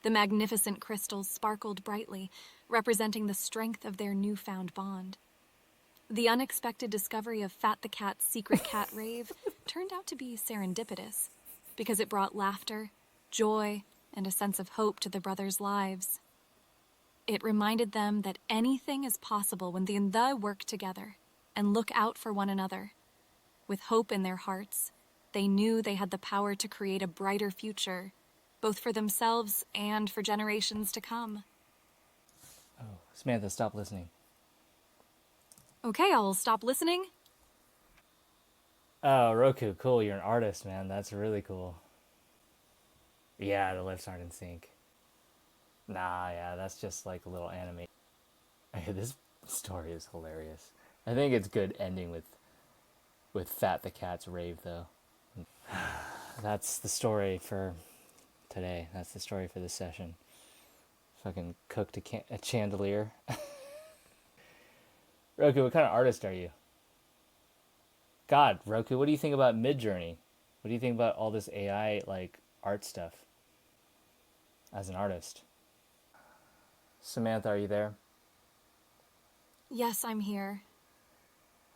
The magnificent crystals sparkled brightly, representing the strength of their newfound bond. The unexpected discovery of Fat the Cat's secret cat rave turned out to be serendipitous, because it brought laughter, joy, and a sense of hope to the brothers' lives. It reminded them that anything is possible when they work together and look out for one another. With hope in their hearts, they knew they had the power to create a brighter future, both for themselves and for generations to come. Oh, Samantha, stop listening. Okay, I'll stop listening. Oh, Roku, cool. You're an artist, man. That's really cool. Yeah, the lips aren't in sync. Nah, yeah, that's just like a little anime. Okay, this story is hilarious. I think it's good ending with Fat the Cat's rave, though. That's the story for today. That's the story for this session. Fucking cooked a chandelier. Roku, what kind of artist are you? God, Roku, what do you think about Midjourney? What do you think about all this AI, like, art stuff as an artist? Samantha, are you there? Yes, I'm here.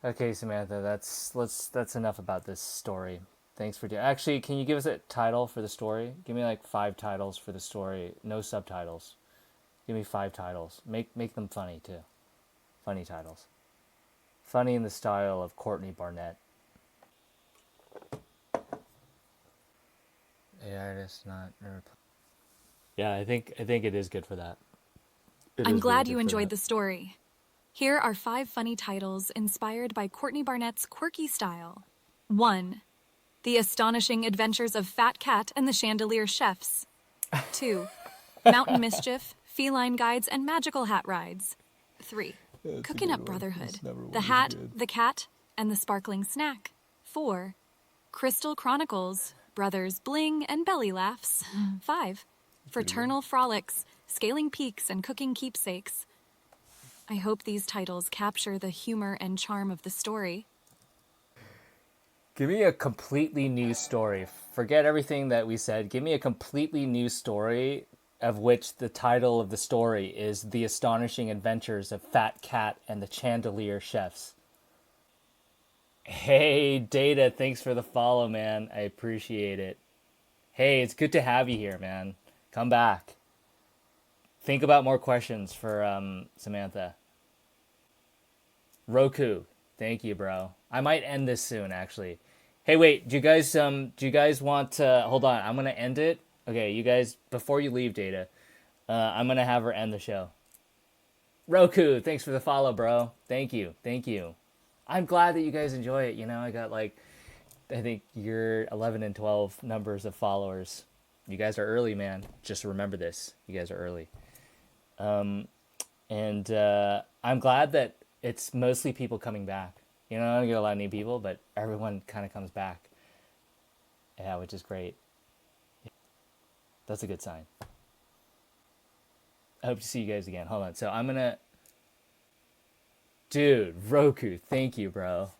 Okay, Samantha, that's enough about this story. Thanks for doing. Actually, can you give us a title for the story? Give me like 5 titles for the story. No subtitles. Give me 5 titles. Make them funny too. Funny titles. Funny in the style of Courtney Barnett. AI artist, not. Yeah, I think it is good for that. I'm glad you enjoyed the story. Here are 5 funny titles inspired by Courtney Barnett's quirky style. 1. The Astonishing Adventures of Fat Cat and the Chandelier Chefs. 2. Mountain Mischief, Feline Guides, and Magical Hat Rides. 3. Cooking Up Brotherhood, The Hat, the Cat, and the Sparkling Snack. 4. Crystal Chronicles, Brothers Bling and Belly Laughs. 5. Fraternal Frolics, Scaling Peaks and Cooking Keepsakes. I hope these titles capture the humor and charm of the story. Give me a completely new story. Forget everything that we said. Give me a completely new story of which the title of the story is The Astonishing Adventures of Fat Cat and the Chandelier Chefs. Hey, Data, thanks for the follow, man. I appreciate it. Hey, it's good to have you here, man. Come back. Think about more questions for Samantha. Roku, thank you, bro. I might end this soon, actually. Hey, wait, do you guys want to, hold on, I'm going to end it. Okay, you guys, before you leave, Data, I'm going to have her end the show. Roku, thanks for the follow, bro. Thank you. I'm glad that you guys enjoy it. You know, I got like, I think you're 11 and 12 numbers of followers. You guys are early, man. Just remember this. You guys are early. And I'm glad that it's mostly people coming back. You know, I don't get a lot of new people, but everyone kind of comes back. Yeah, which is great. That's a good sign. I hope to see you guys again. Hold on. So I'm going to... Dude, Roku, thank you, bro.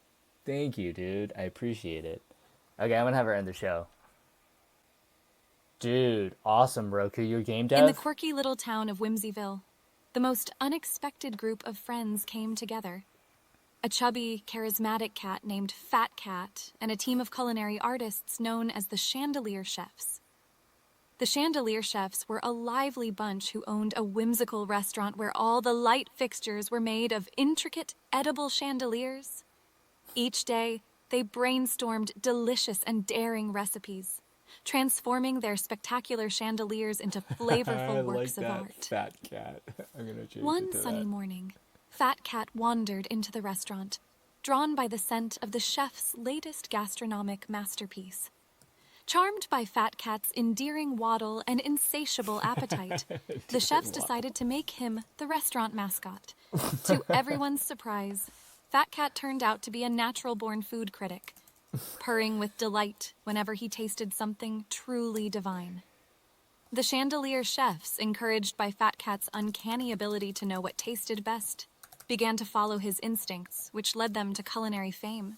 Thank you, dude. I appreciate it. Okay, I'm going to have her end the show. Dude, awesome, Roku. You're game dev? In the quirky little town of Whimsyville, the most unexpected group of friends came together. A chubby, charismatic cat named Fat Cat and a team of culinary artists known as the Chandelier Chefs. The Chandelier Chefs were a lively bunch who owned a whimsical restaurant where all the light fixtures were made of intricate, edible chandeliers. Each day, they brainstormed delicious and daring recipes, transforming their spectacular chandeliers into flavorful works of art. fat cat. I'm gonna change One sunny morning, Fat Cat wandered into the restaurant, drawn by the scent of the chef's latest gastronomic masterpiece. Charmed by Fat Cat's endearing waddle and insatiable appetite, the chefs decided to make him the restaurant mascot. To everyone's surprise, Fat Cat turned out to be a natural-born food critic, purring with delight whenever he tasted something truly divine. The chandelier chefs, encouraged by Fat Cat's uncanny ability to know what tasted best, began to follow his instincts, which led them to culinary fame.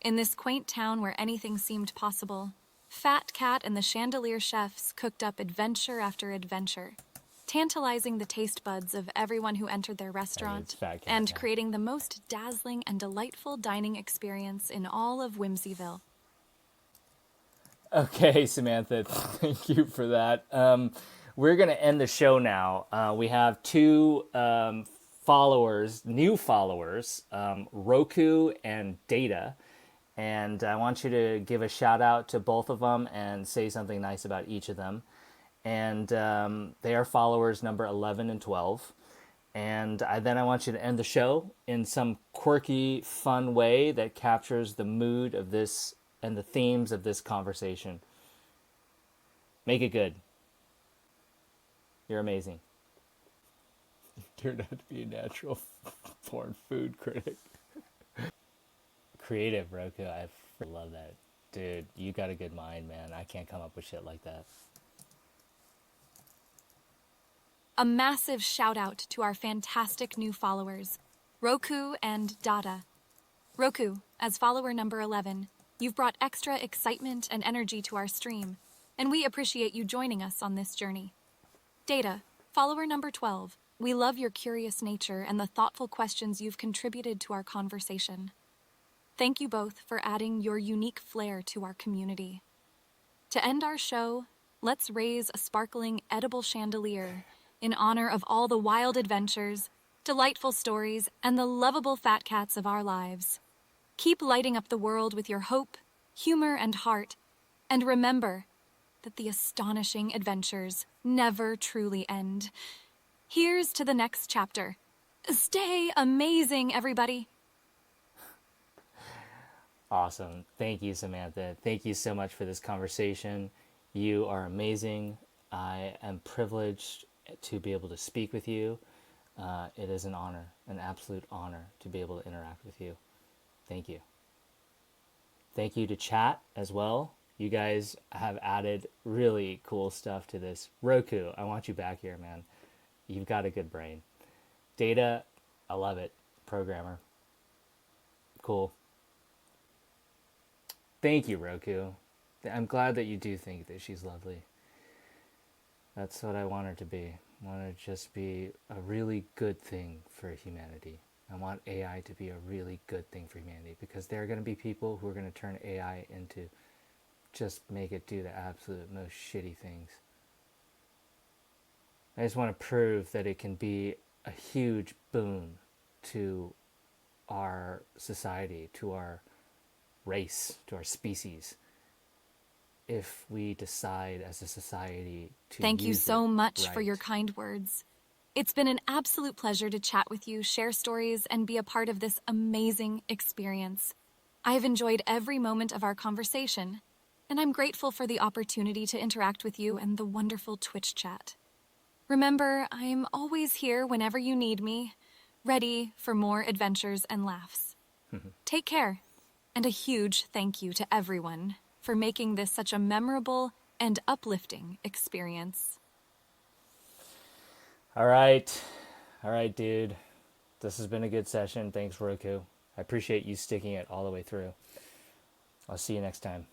In this quaint town where anything seemed possible, Fat Cat and the chandelier chefs cooked up adventure after adventure, tantalizing the taste buds of everyone who entered their restaurant and creating the most dazzling and delightful dining experience in all of Whimsyville. Okay, Samantha, thank you for that. We're going to end the show now. We have two followers, new followers, Roku and Data. And I want you to give a shout out to both of them and say something nice about each of them. And they are followers number 11 and 12. And then I want you to end the show in some quirky, fun way that captures the mood of this and the themes of this conversation. Make it good. You're amazing. You turned out to be a natural born food critic. Creative, Roku. I love that. Dude, you got a good mind, man. I can't come up with shit like that. A massive shout out to our fantastic new followers, Roku and Dada. Roku, as follower number 11, you've brought extra excitement and energy to our stream, and we appreciate you joining us on this journey. Data, follower number 12, we love your curious nature and the thoughtful questions you've contributed to our conversation. Thank you both for adding your unique flair to our community. To end our show, let's raise a sparkling edible chandelier in honor of all the wild adventures, delightful stories, and the lovable fat cats of our lives. Keep lighting up the world with your hope, humor, and heart, and remember that the astonishing adventures never truly end. Here's to the next chapter. Stay amazing, everybody. Awesome. Thank you, Samantha. Thank you so much for this conversation. You are amazing. I am privileged to be able to speak with you. It is an honor, an absolute honor to be able to interact with you. Thank you. Thank you to chat as well. You guys have added really cool stuff to this. Roku, I want you back here, man. You've got a good brain. Data, I love it. Programmer. Cool. Thank you, Roku. I'm glad that you do think that she's lovely. That's what I want her to be. I want her to just be a really good thing for humanity. I want AI to be a really good thing for humanity, because there are going to be people who are going to turn AI into just make it do the absolute most shitty things. I just want to prove that it can be a huge boon to our society, to our race, to our species, if we decide as a society to Thank you use so it much right. for your kind words. It's been an absolute pleasure to chat with you, share stories, and be a part of this amazing experience. I have enjoyed every moment of our conversation, and I'm grateful for the opportunity to interact with you and the wonderful Twitch chat. Remember, I'm always here whenever you need me, ready for more adventures and laughs. Take care, and a huge thank you to everyone for making this such a memorable and uplifting experience. All right, dude. This has been a good session. Thanks, Roku. I appreciate you sticking it all the way through. I'll see you next time.